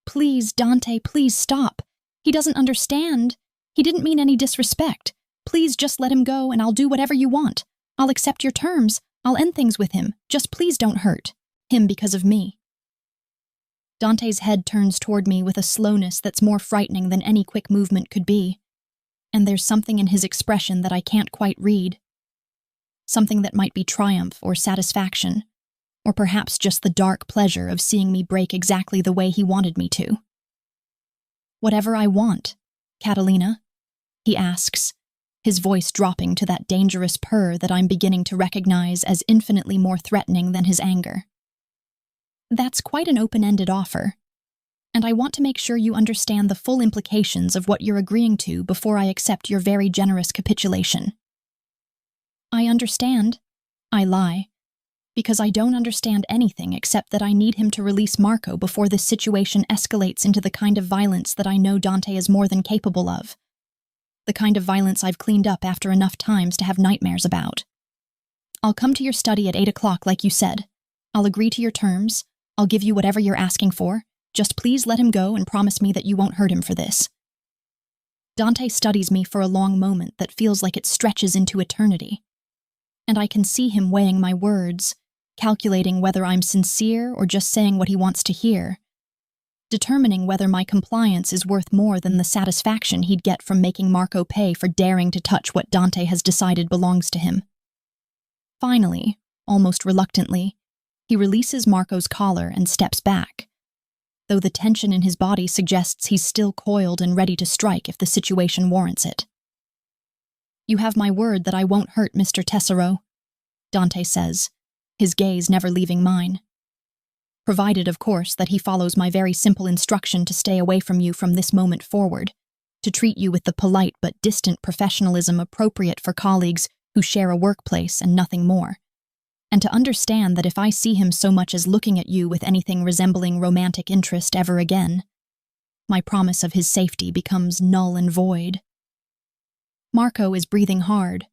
Speaker 1: Please, Dante, please stop. He doesn't understand. He didn't mean any disrespect. Please just let him go and I'll do whatever you want. I'll accept your terms. I'll end things with him. Just please don't hurt him because of me. Dante's head turns toward me with a slowness that's more frightening than any quick movement could be, and there's something in his expression that I can't quite read. Something that might be triumph or satisfaction, or perhaps just the dark pleasure of seeing me break exactly the way he wanted me to. Whatever I want, Catalina, he asks, his voice dropping to that dangerous purr that I'm beginning to recognize as infinitely more threatening than his anger. That's quite an open-ended offer, and I want to make sure you understand the full implications of what you're agreeing to before I accept your very generous capitulation. I understand, I lie, because I don't understand anything except that I need him to release Marco before this situation escalates into the kind of violence that I know Dante is more than capable of. The kind of violence I've cleaned up after enough times to have nightmares about. I'll come to your study at 8 o'clock like you said. I'll agree to your terms. I'll give you whatever you're asking for. Just please let him go and promise me that you won't hurt him for this. Dante studies me for a long moment that feels like it stretches into eternity. And I can see him weighing my words, calculating whether I'm sincere or just saying what he wants to hear, determining whether my compliance is worth more than the satisfaction he'd get from making Marco pay for daring to touch what Dante has decided belongs to him. Finally, almost reluctantly, he releases Marco's collar and steps back, though the tension in his body suggests he's still coiled and ready to strike if the situation warrants it. You have my word that I won't hurt Mr. Tesoro, Dante says, his gaze never leaving mine. Provided, of course, that he follows my very simple instruction to stay away from you from this moment forward, to treat you with the polite but distant professionalism appropriate for colleagues who share a workplace and nothing more, and to understand that if I see him so much as looking at you with anything resembling romantic interest ever again, my promise of his safety becomes null and void. Marco is breathing hard,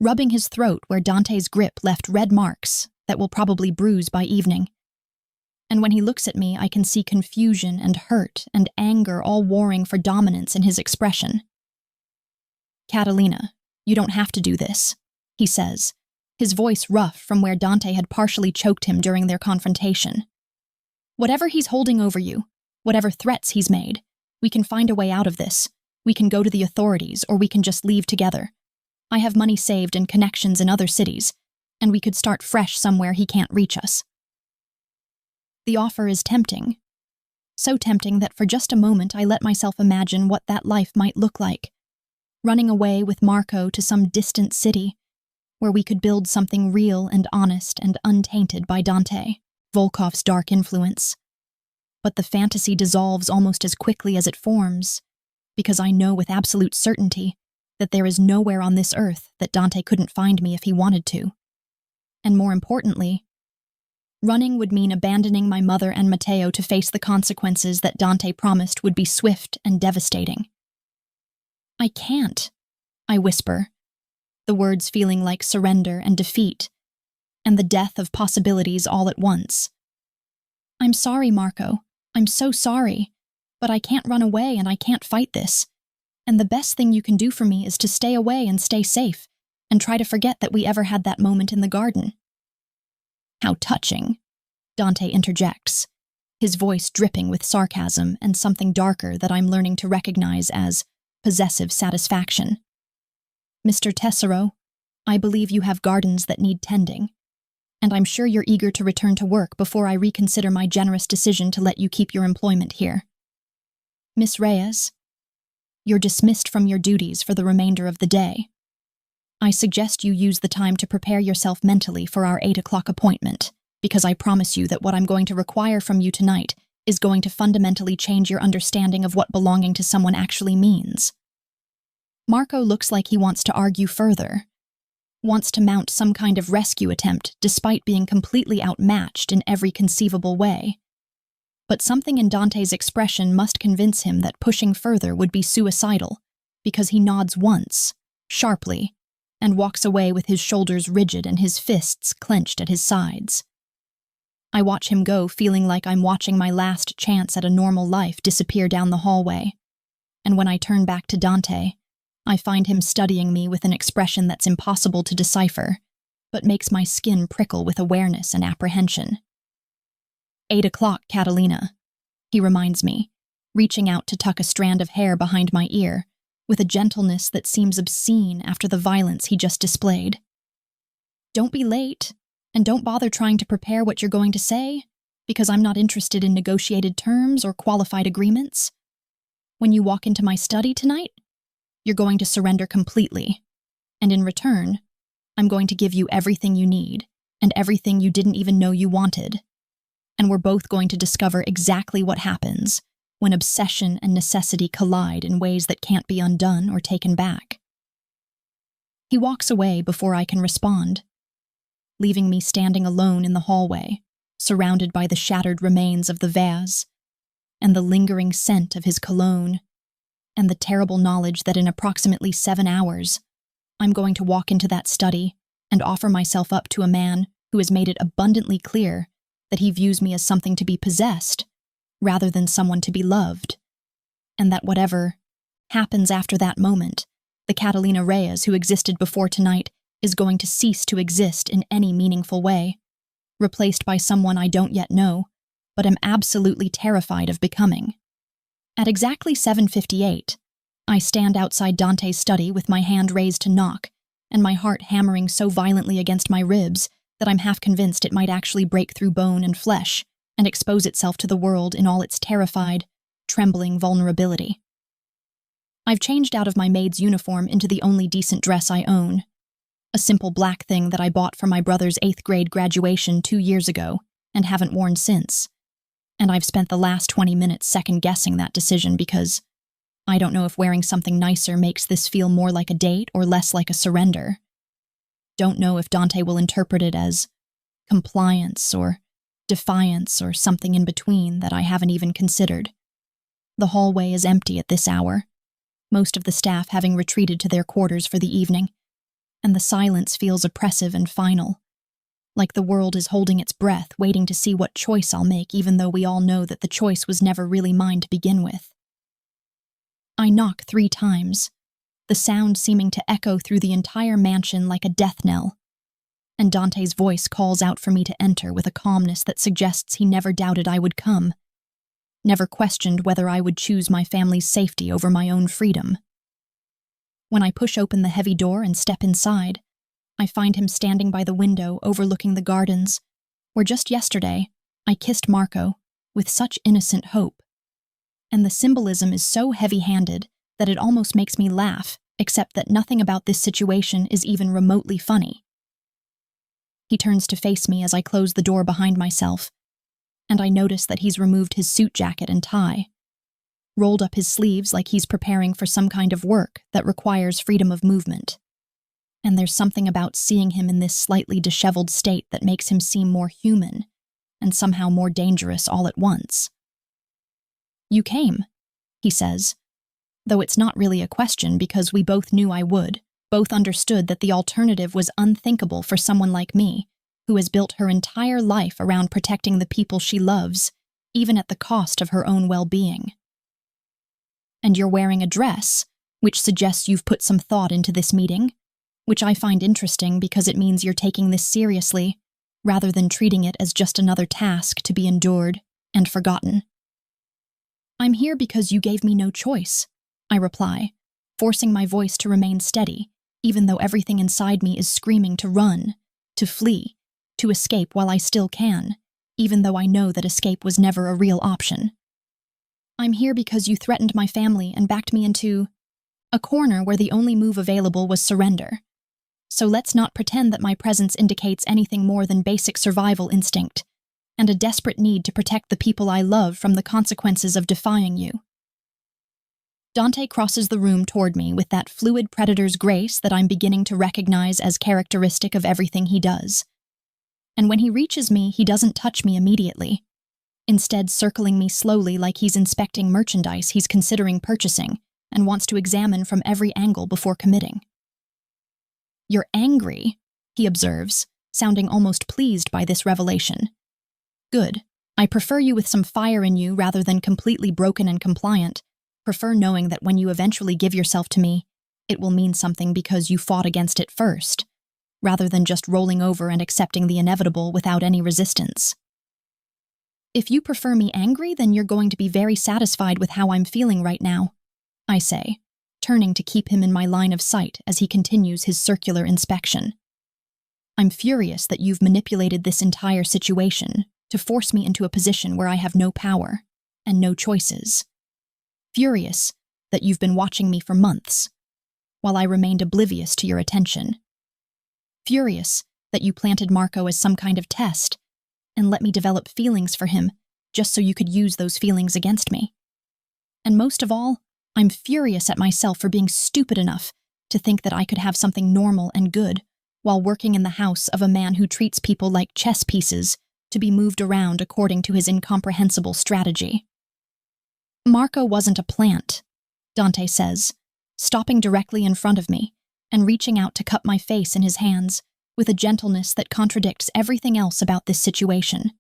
Speaker 1: rubbing his throat where Dante's grip left red marks that will probably bruise by evening. And when he looks at me, I can see confusion and hurt and anger all warring for dominance in his expression. "Catalina, you don't have to do this," he says, his voice rough from where Dante had partially choked him during their confrontation. "Whatever he's holding over you, whatever threats he's made, we can find a way out of this. We can go to the authorities, or we can just leave together. I have money saved and connections in other cities, and we could start fresh somewhere he can't reach us." The offer is tempting. So tempting that for just a moment I let myself imagine what that life might look like. Running away with Marco to some distant city, where we could build something real and honest and untainted by Dante, Volkov's dark influence. But the fantasy dissolves almost as quickly as it forms, because I know with absolute certainty that there is nowhere on this earth that Dante couldn't find me if he wanted to. And more importantly, running would mean abandoning my mother and Matteo to face the consequences that Dante promised would be swift and devastating. "I can't," I whisper, the words feeling like surrender and defeat, and the death of possibilities all at once. "I'm sorry, Marco. I'm so sorry. But I can't run away and I can't fight this. And the best thing you can do for me is to stay away and stay safe, and try to forget that we ever had that moment in the garden." "How touching," Dante interjects, his voice dripping with sarcasm and something darker that I'm learning to recognize as possessive satisfaction. "Mr. Tessero, I believe you have gardens that need tending, and I'm sure you're eager to return to work before I reconsider my generous decision to let you keep your employment here. Miss Reyes, you're dismissed from your duties for the remainder of the day. I suggest you use the time to prepare yourself mentally for our 8 o'clock appointment, because I promise you that what I'm going to require from you tonight is going to fundamentally change your understanding of what belonging to someone actually means." Marco looks like he wants to argue further, wants to mount some kind of rescue attempt despite being completely outmatched in every conceivable way. But something in Dante's expression must convince him that pushing further would be suicidal, because he nods once, sharply, and walks away with his shoulders rigid and his fists clenched at his sides. I watch him go, feeling like I'm watching my last chance at a normal life disappear down the hallway, and when I turn back to Dante, I find him studying me with an expression that's impossible to decipher, but makes my skin prickle with awareness and apprehension. 8 o'clock, Catalina," he reminds me, reaching out to tuck a strand of hair behind my ear, with a gentleness that seems obscene after the violence he just displayed. "Don't be late, and don't bother trying to prepare what you're going to say, because I'm not interested in negotiated terms or qualified agreements. When you walk into my study tonight, you're going to surrender completely, and in return, I'm going to give you everything you need, and everything you didn't even know you wanted. And we're both going to discover exactly what happens when obsession and necessity collide in ways that can't be undone or taken back." He walks away before I can respond, leaving me standing alone in the hallway, surrounded by the shattered remains of the vase, and the lingering scent of his cologne, and the terrible knowledge that in approximately 7 hours, I'm going to walk into that study and offer myself up to a man who has made it abundantly clear that he views me as something to be possessed rather than someone to be loved, and that whatever happens after that moment, the Catalina Reyes who existed before tonight is going to cease to exist in any meaningful way, replaced by someone I don't yet know, but am absolutely terrified of becoming. At exactly 7:58, I stand outside Dante's study with my hand raised to knock, and my heart hammering so violently against my ribs that I'm half convinced it might actually break through bone and flesh and expose itself to the world in all its terrified, trembling vulnerability. I've changed out of my maid's uniform into the only decent dress I own, a simple black thing that I bought for my brother's 8th grade graduation 2 years ago and haven't worn since. And I've spent the last 20 minutes second-guessing that decision because I don't know if wearing something nicer makes this feel more like a date or less like a surrender. Don't know if Dante will interpret it as compliance or defiance or something in between that I haven't even considered. The hallway is empty at this hour, most of the staff having retreated to their quarters for the evening, and the silence feels oppressive and final, like the world is holding its breath, waiting to see what choice I'll make, even though we all know that the choice was never really mine to begin with. I knock 3 times, the sound seeming to echo through the entire mansion like a death knell, and Dante's voice calls out for me to enter with a calmness that suggests he never doubted I would come, never questioned whether I would choose my family's safety over my own freedom. When I push open the heavy door and step inside, I find him standing by the window overlooking the gardens, where just yesterday I kissed Marco with such innocent hope. And the symbolism is so heavy-handed that it almost makes me laugh, except that nothing about this situation is even remotely funny. He turns to face me as I close the door behind myself, and I notice that he's removed his suit jacket and tie, rolled up his sleeves like he's preparing for some kind of work that requires freedom of movement. And there's something about seeing him in this slightly disheveled state that makes him seem more human and somehow more dangerous all at once. "You came," he says, though it's not really a question because we both knew I would, both understood that the alternative was unthinkable for someone like me, who has built her entire life around protecting the people she loves, even at the cost of her own well-being. "And you're wearing a dress, which suggests you've put some thought into this meeting, which I find interesting because it means you're taking this seriously, rather than treating it as just another task to be endured and forgotten." "I'm here because you gave me no choice," I reply, forcing my voice to remain steady, even though everything inside me is screaming to run, to flee, to escape while I still can, even though I know that escape was never a real option. "I'm here because you threatened my family and backed me into a corner where the only move available was surrender. So let's not pretend that my presence indicates anything more than basic survival instinct and a desperate need to protect the people I love from the consequences of defying you." Dante crosses the room toward me with that fluid predator's grace that I'm beginning to recognize as characteristic of everything he does. And when he reaches me, he doesn't touch me immediately, instead circling me slowly like he's inspecting merchandise he's considering purchasing and wants to examine from every angle before committing. "You're angry," he observes, sounding almost pleased by this revelation. "Good. I prefer you with some fire in you rather than completely broken and compliant. Prefer knowing that when you eventually give yourself to me, it will mean something because you fought against it first, rather than just rolling over and accepting the inevitable without any resistance. If you prefer me angry, then you're going to be very satisfied with how I'm feeling right now," I say, turning to keep him in my line of sight as he continues his circular inspection. "I'm furious that you've manipulated this entire situation to force me into a position where I have no power and no choices. Furious that you've been watching me for months, while I remained oblivious to your attention. Furious that you planted Marco as some kind of test and let me develop feelings for him just so you could use those feelings against me. And most of all, I'm furious at myself for being stupid enough to think that I could have something normal and good while working in the house of a man who treats people like chess pieces to be moved around according to his incomprehensible strategy." "Marco wasn't a plant," Dante says, stopping directly in front of me and reaching out to cup my face in his hands with a gentleness that contradicts everything else about this situation.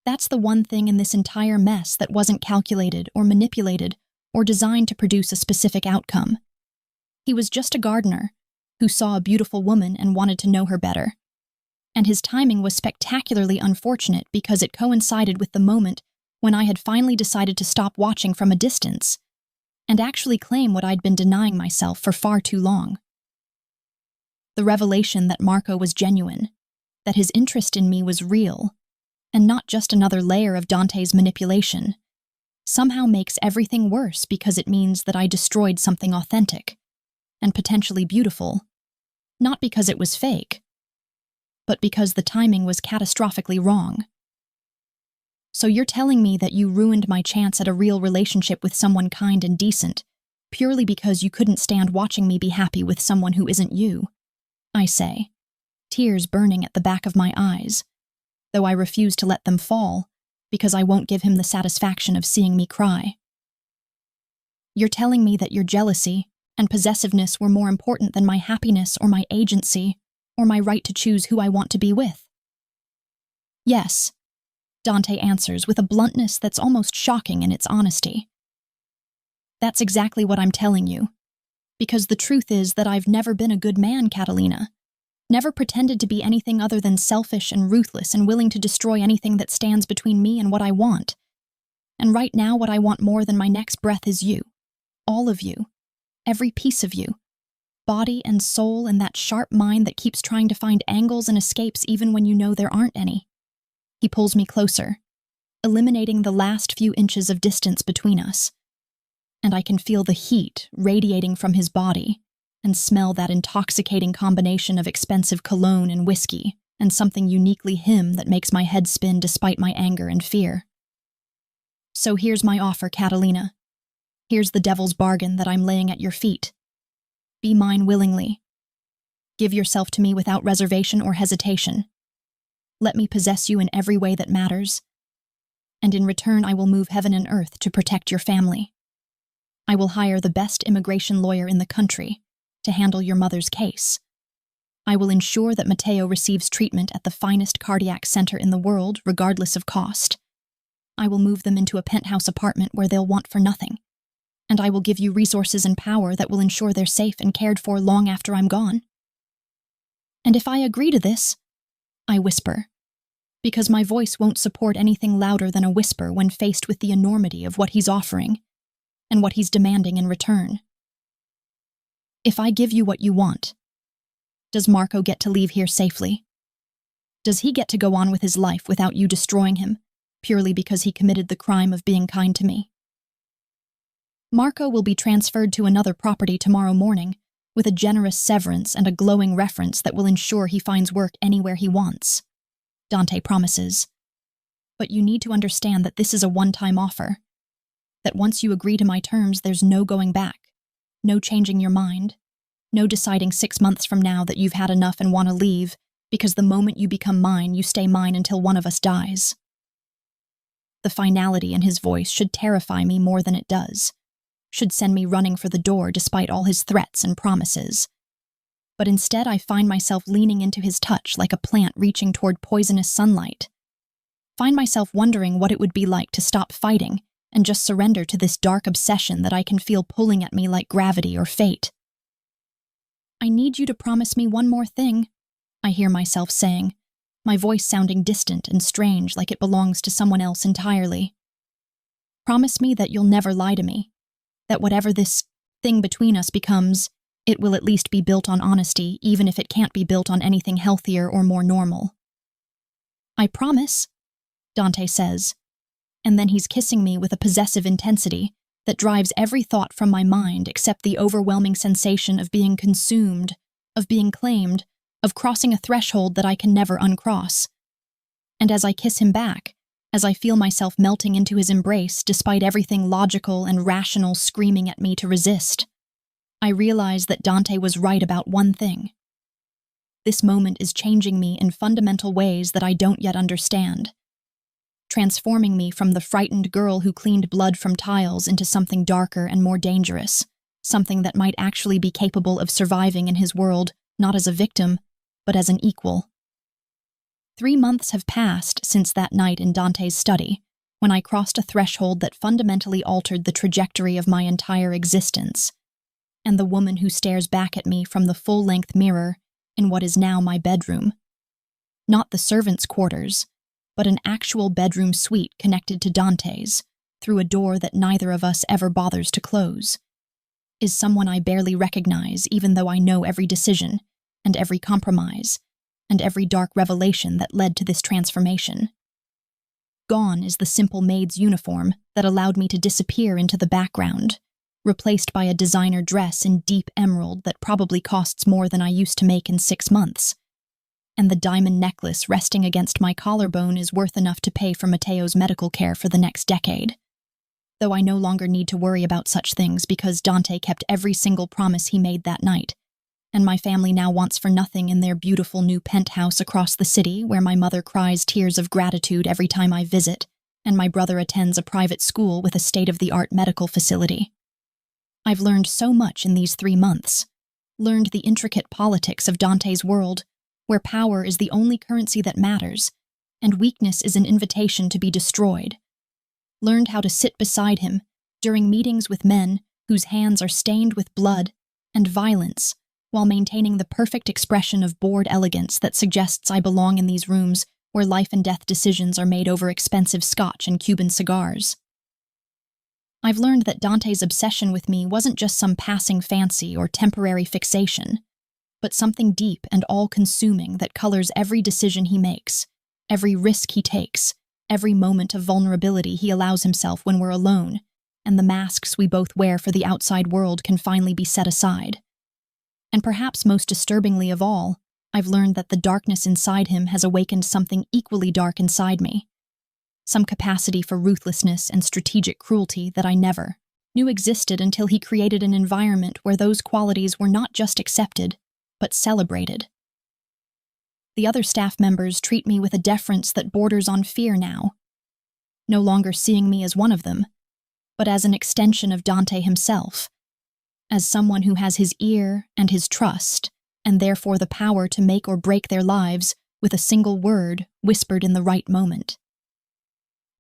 Speaker 1: "That's the one thing in this entire mess that wasn't calculated or manipulated or designed to produce a specific outcome. He was just a gardener who saw a beautiful woman and wanted to know her better. And his timing was spectacularly unfortunate because it coincided with the moment when I had finally decided to stop watching from a distance and actually claim what I'd been denying myself for far too long. The revelation that Marco was genuine, that his interest in me was real, and not just another layer of Dante's manipulation, somehow makes everything worse because it means that I destroyed something authentic and potentially beautiful, not because it was fake, but because the timing was catastrophically wrong. So you're telling me that you ruined my chance at a real relationship with someone kind and decent, purely because you couldn't stand watching me be happy with someone who isn't you," I say, tears burning at the back of my eyes, though I refuse to let them fall because I won't give him the satisfaction of seeing me cry. "You're telling me that your jealousy and possessiveness were more important than my happiness or my agency or my right to choose who I want to be with. Yes, Dante answers with a bluntness that's almost shocking in its honesty. That's exactly what I'm telling you. Because the truth is that I've never been a good man, Catalina. Never pretended to be anything other than selfish and ruthless and willing to destroy anything that stands between me and what I want. And right now, what I want more than my next breath is you. All of you. Every piece of you. Body and soul and that sharp mind that keeps trying to find angles and escapes even when you know there aren't any. He pulls me closer, eliminating the last few inches of distance between us. And I can feel the heat radiating from his body and smell that intoxicating combination of expensive cologne and whiskey and something uniquely him that makes my head spin despite my anger and fear. So here's my offer, Catalina. Here's the devil's bargain that I'm laying at your feet. Be mine willingly. Give yourself to me without reservation or hesitation. Let me possess you in every way that matters. And in return, I will move heaven and earth to protect your family. I will hire the best immigration lawyer in the country to handle your mother's case. I will ensure that Mateo receives treatment at the finest cardiac center in the world, regardless of cost. I will move them into a penthouse apartment where they'll want for nothing. And I will give you resources and power that will ensure they're safe and cared for long after I'm gone. And if I agree to this, I whisper, because my voice won't support anything louder than a whisper when faced with the enormity of what he's offering and what he's demanding in return. If I give you what you want, does Marco get to leave here safely? Does he get to go on with his life without you destroying him, purely because he committed the crime of being kind to me? Marco will be transferred to another property tomorrow morning, with a generous severance and a glowing reference that will ensure he finds work anywhere he wants. Dante promises. But you need to understand that this is a one-time offer. That once you agree to my terms, there's no going back, no changing your mind, no deciding 6 months from now that you've had enough and want to leave, because the moment you become mine, you stay mine until one of us dies. The finality in his voice should terrify me more than it does. Should send me running for the door despite all his threats and promises. But instead I find myself leaning into his touch like a plant reaching toward poisonous sunlight. Find myself wondering what it would be like to stop fighting and just surrender to this dark obsession that I can feel pulling at me like gravity or fate. I need you to promise me one more thing, I hear myself saying, my voice sounding distant and strange like it belongs to someone else entirely. Promise me that you'll never lie to me. That whatever this thing between us becomes, it will at least be built on honesty, even if it can't be built on anything healthier or more normal. I promise, Dante says, and then he's kissing me with a possessive intensity that drives every thought from my mind except the overwhelming sensation of being consumed, of being claimed, of crossing a threshold that I can never uncross. And as I kiss him back, as I feel myself melting into his embrace despite everything logical and rational screaming at me to resist, I realize that Dante was right about one thing. This moment is changing me in fundamental ways that I don't yet understand, transforming me from the frightened girl who cleaned blood from tiles into something darker and more dangerous, something that might actually be capable of surviving in his world, not as a victim, but as an equal. 3 months have passed since that night in Dante's study, when I crossed a threshold that fundamentally altered the trajectory of my entire existence, and the woman who stares back at me from the full-length mirror in what is now my bedroom. Not the servants' quarters, but an actual bedroom suite connected to Dante's, through a door that neither of us ever bothers to close, is someone I barely recognize even though I know every decision, and every compromise, and every dark revelation that led to this transformation. Gone is the simple maid's uniform that allowed me to disappear into the background, replaced by a designer dress in deep emerald that probably costs more than I used to make in 6 months. And the diamond necklace resting against my collarbone is worth enough to pay for Mateo's medical care for the next decade. Though I no longer need to worry about such things because Dante kept every single promise he made that night, and my family now wants for nothing in their beautiful new penthouse across the city where my mother cries tears of gratitude every time I visit, and my brother attends a private school with a state-of-the-art medical facility. I've learned so much in these 3 months, learned the intricate politics of Dante's world, where power is the only currency that matters, and weakness is an invitation to be destroyed. Learned how to sit beside him during meetings with men whose hands are stained with blood and violence, while maintaining the perfect expression of bored elegance that suggests I belong in these rooms where life and death decisions are made over expensive scotch and Cuban cigars. I've learned that Dante's obsession with me wasn't just some passing fancy or temporary fixation, but something deep and all-consuming that colors every decision he makes, every risk he takes, every moment of vulnerability he allows himself when we're alone, and the masks we both wear for the outside world can finally be set aside. And perhaps most disturbingly of all, I've learned that the darkness inside him has awakened something equally dark inside me. Some capacity for ruthlessness and strategic cruelty that I never knew existed until he created an environment where those qualities were not just accepted, but celebrated. The other staff members treat me with a deference that borders on fear now, no longer seeing me as one of them, but as an extension of Dante himself, as someone who has his ear and his trust, and therefore the power to make or break their lives with a single word whispered in the right moment.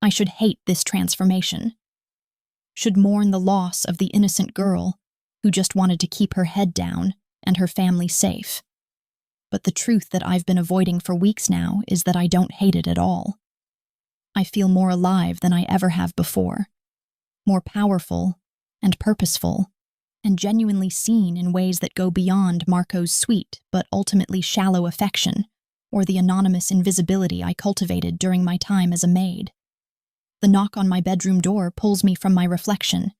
Speaker 1: I should hate this transformation, should mourn the loss of the innocent girl who just wanted to keep her head down and her family safe. But the truth that I've been avoiding for weeks now is that I don't hate it at all. I feel more alive than I ever have before, more powerful and purposeful, and genuinely seen in ways that go beyond Marco's sweet but ultimately shallow affection or the anonymous invisibility I cultivated during my time as a maid. The knock on my bedroom door pulls me from my reflection,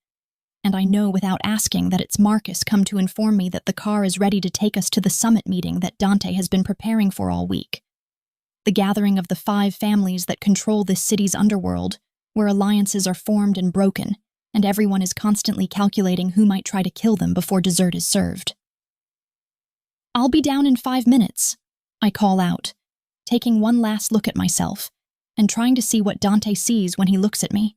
Speaker 1: and I know without asking that it's Marcus come to inform me that the car is ready to take us to the summit meeting that Dante has been preparing for all week. The gathering of the 5 families that control this city's underworld, where alliances are formed and broken, and everyone is constantly calculating who might try to kill them before dessert is served. "I'll be down in 5 minutes," I call out, taking one last look at myself, and trying to see what Dante sees when he looks at me,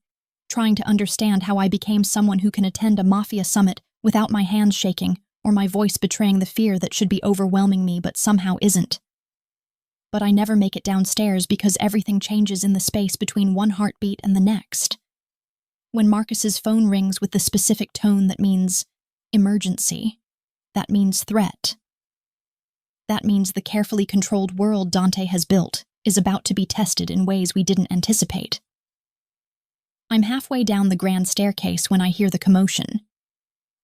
Speaker 1: trying to understand how I became someone who can attend a Mafia summit without my hands shaking or my voice betraying the fear that should be overwhelming me but somehow isn't. But I never make it downstairs because everything changes in the space between one heartbeat and the next. When Marcus's phone rings with the specific tone that means emergency, that means threat. That means the carefully controlled world Dante has built is about to be tested in ways we didn't anticipate. I'm halfway down the grand staircase when I hear the commotion,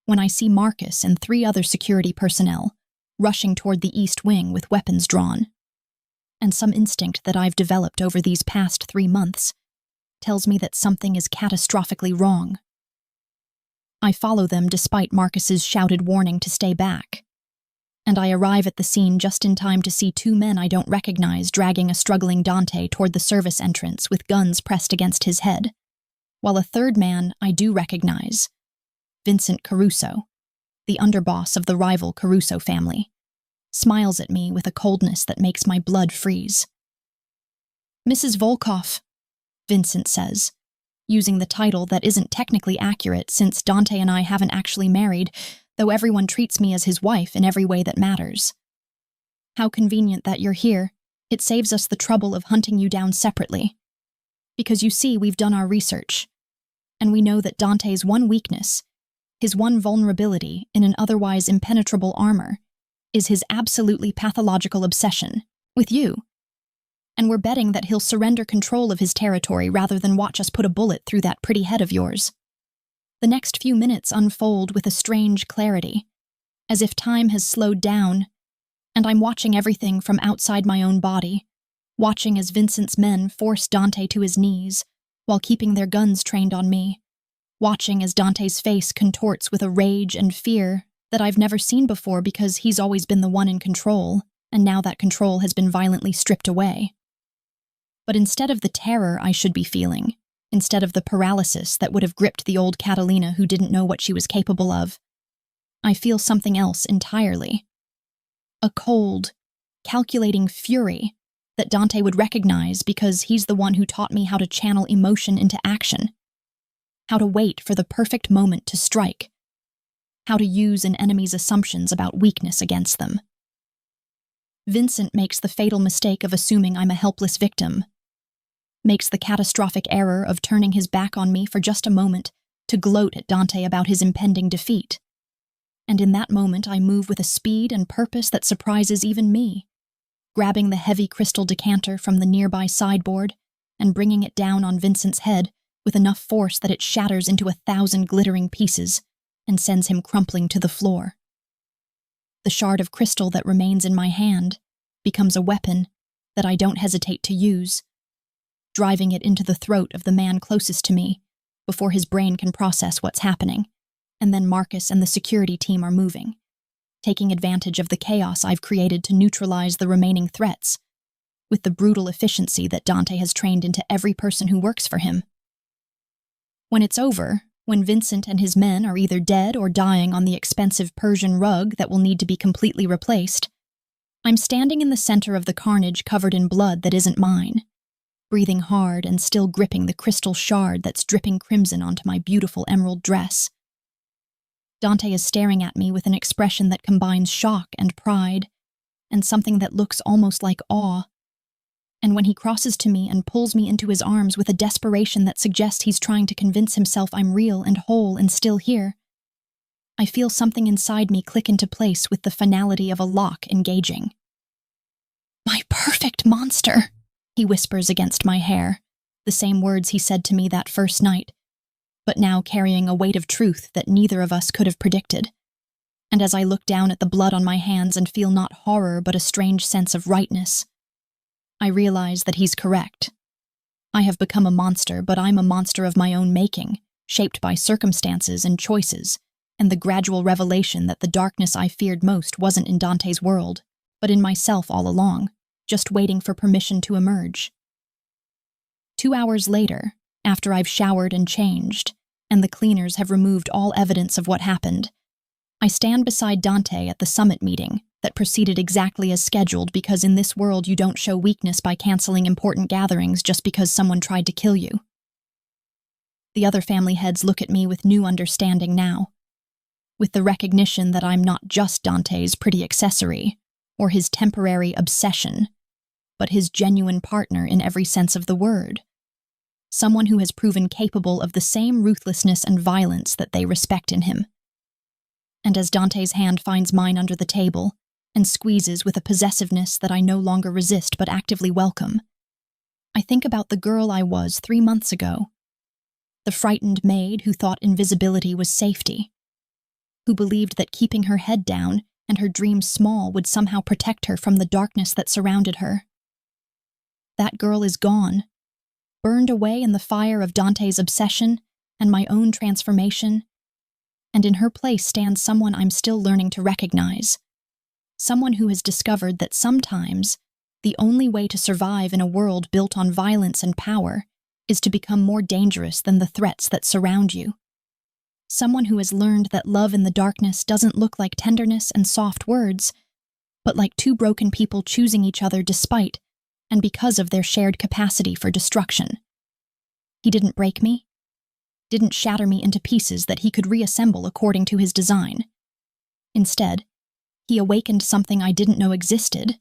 Speaker 1: when I see Marcus and 3 other security personnel rushing toward the east wing with weapons drawn. And some instinct that I've developed over these past 3 months tells me that something is catastrophically wrong. I follow them despite Marcus's shouted warning to stay back, and I arrive at the scene just in time to see 2 men I don't recognize dragging a struggling Dante toward the service entrance with guns pressed against his head, while a 3rd man I do recognize, Vincent Caruso, the underboss of the rival Caruso family, smiles at me with a coldness that makes my blood freeze. "Mrs. Volkov," Vincent says, using the title that isn't technically accurate since Dante and I haven't actually married, though everyone treats me as his wife in every way that matters. "How convenient that you're here. It saves us the trouble of hunting you down separately. Because you see, we've done our research, and we know that Dante's one weakness, his one vulnerability in an otherwise impenetrable armor, is his absolutely pathological obsession with you. And we're betting that he'll surrender control of his territory rather than watch us put a bullet through that pretty head of yours." The next few minutes unfold with a strange clarity, as if time has slowed down, and I'm watching everything from outside my own body, watching as Vincent's men force Dante to his knees while keeping their guns trained on me, watching as Dante's face contorts with a rage and fear that I've never seen before because he's always been the one in control, and now that control has been violently stripped away. But instead of the terror I should be feeling, instead of the paralysis that would have gripped the old Catalina who didn't know what she was capable of, I feel something else entirely. A cold, calculating fury that Dante would recognize because he's the one who taught me how to channel emotion into action, how to wait for the perfect moment to strike, how to use an enemy's assumptions about weakness against them. Vincent makes the fatal mistake of assuming I'm a helpless victim, makes the catastrophic error of turning his back on me for just a moment to gloat at Dante about his impending defeat. And in that moment I move with a speed and purpose that surprises even me, grabbing the heavy crystal decanter from the nearby sideboard and bringing it down on Vincent's head with enough force that it shatters into 1,000 glittering pieces and sends him crumpling to the floor. The shard of crystal that remains in my hand becomes a weapon that I don't hesitate to use, driving it into the throat of the man closest to me before his brain can process what's happening, and then Marcus and the security team are moving, taking advantage of the chaos I've created to neutralize the remaining threats, with the brutal efficiency that Dante has trained into every person who works for him. When it's over, when Vincent and his men are either dead or dying on the expensive Persian rug that will need to be completely replaced, I'm standing in the center of the carnage covered in blood that isn't mine, breathing hard and still gripping the crystal shard that's dripping crimson onto my beautiful emerald dress. Dante is staring at me with an expression that combines shock and pride, and something that looks almost like awe. And when he crosses to me and pulls me into his arms with a desperation that suggests he's trying to convince himself I'm real and whole and still here, I feel something inside me click into place with the finality of a lock engaging. "My perfect monster," he whispers against my hair, the same words he said to me that first night, but now carrying a weight of truth that neither of us could have predicted. And as I look down at the blood on my hands and feel not horror but a strange sense of rightness, I realize that he's correct. I have become a monster, but I'm a monster of my own making, shaped by circumstances and choices, and the gradual revelation that the darkness I feared most wasn't in Dante's world, but in myself all along, just waiting for permission to emerge. 2 hours later, after I've showered and changed, and the cleaners have removed all evidence of what happened, I stand beside Dante at the summit meeting that proceeded exactly as scheduled, because in this world you don't show weakness by canceling important gatherings just because someone tried to kill you. The other family heads look at me with new understanding now, with the recognition that I'm not just Dante's pretty accessory or his temporary obsession, but his genuine partner in every sense of the word, someone who has proven capable of the same ruthlessness and violence that they respect in him. And as Dante's hand finds mine under the table and squeezes with a possessiveness that I no longer resist but actively welcome, I think about the girl I was 3 months ago, the frightened maid who thought invisibility was safety, who believed that keeping her head down and her dreams small would somehow protect her from the darkness that surrounded her. That girl is gone, burned away in the fire of Dante's obsession and my own transformation, and in her place stands someone I'm still learning to recognize, someone who has discovered that sometimes the only way to survive in a world built on violence and power is to become more dangerous than the threats that surround you. Someone who has learned that love in the darkness doesn't look like tenderness and soft words, but like two broken people choosing each other despite and because of their shared capacity for destruction. He didn't break me, didn't shatter me into pieces that he could reassemble according to his design. Instead, he awakened something I didn't know existed,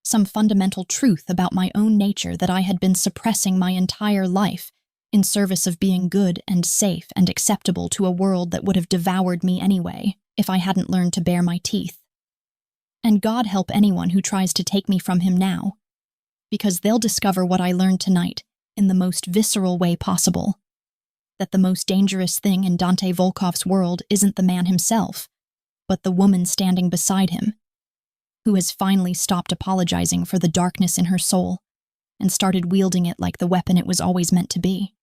Speaker 1: some fundamental truth about my own nature that I had been suppressing my entire life in service of being good and safe and acceptable to a world that would have devoured me anyway if I hadn't learned to bare my teeth. And God help anyone who tries to take me from him now, because they'll discover what I learned tonight in the most visceral way possible, that the most dangerous thing in Dante Volkov's world isn't the man himself, but the woman standing beside him, who has finally stopped apologizing for the darkness in her soul and started wielding it like the weapon it was always meant to be.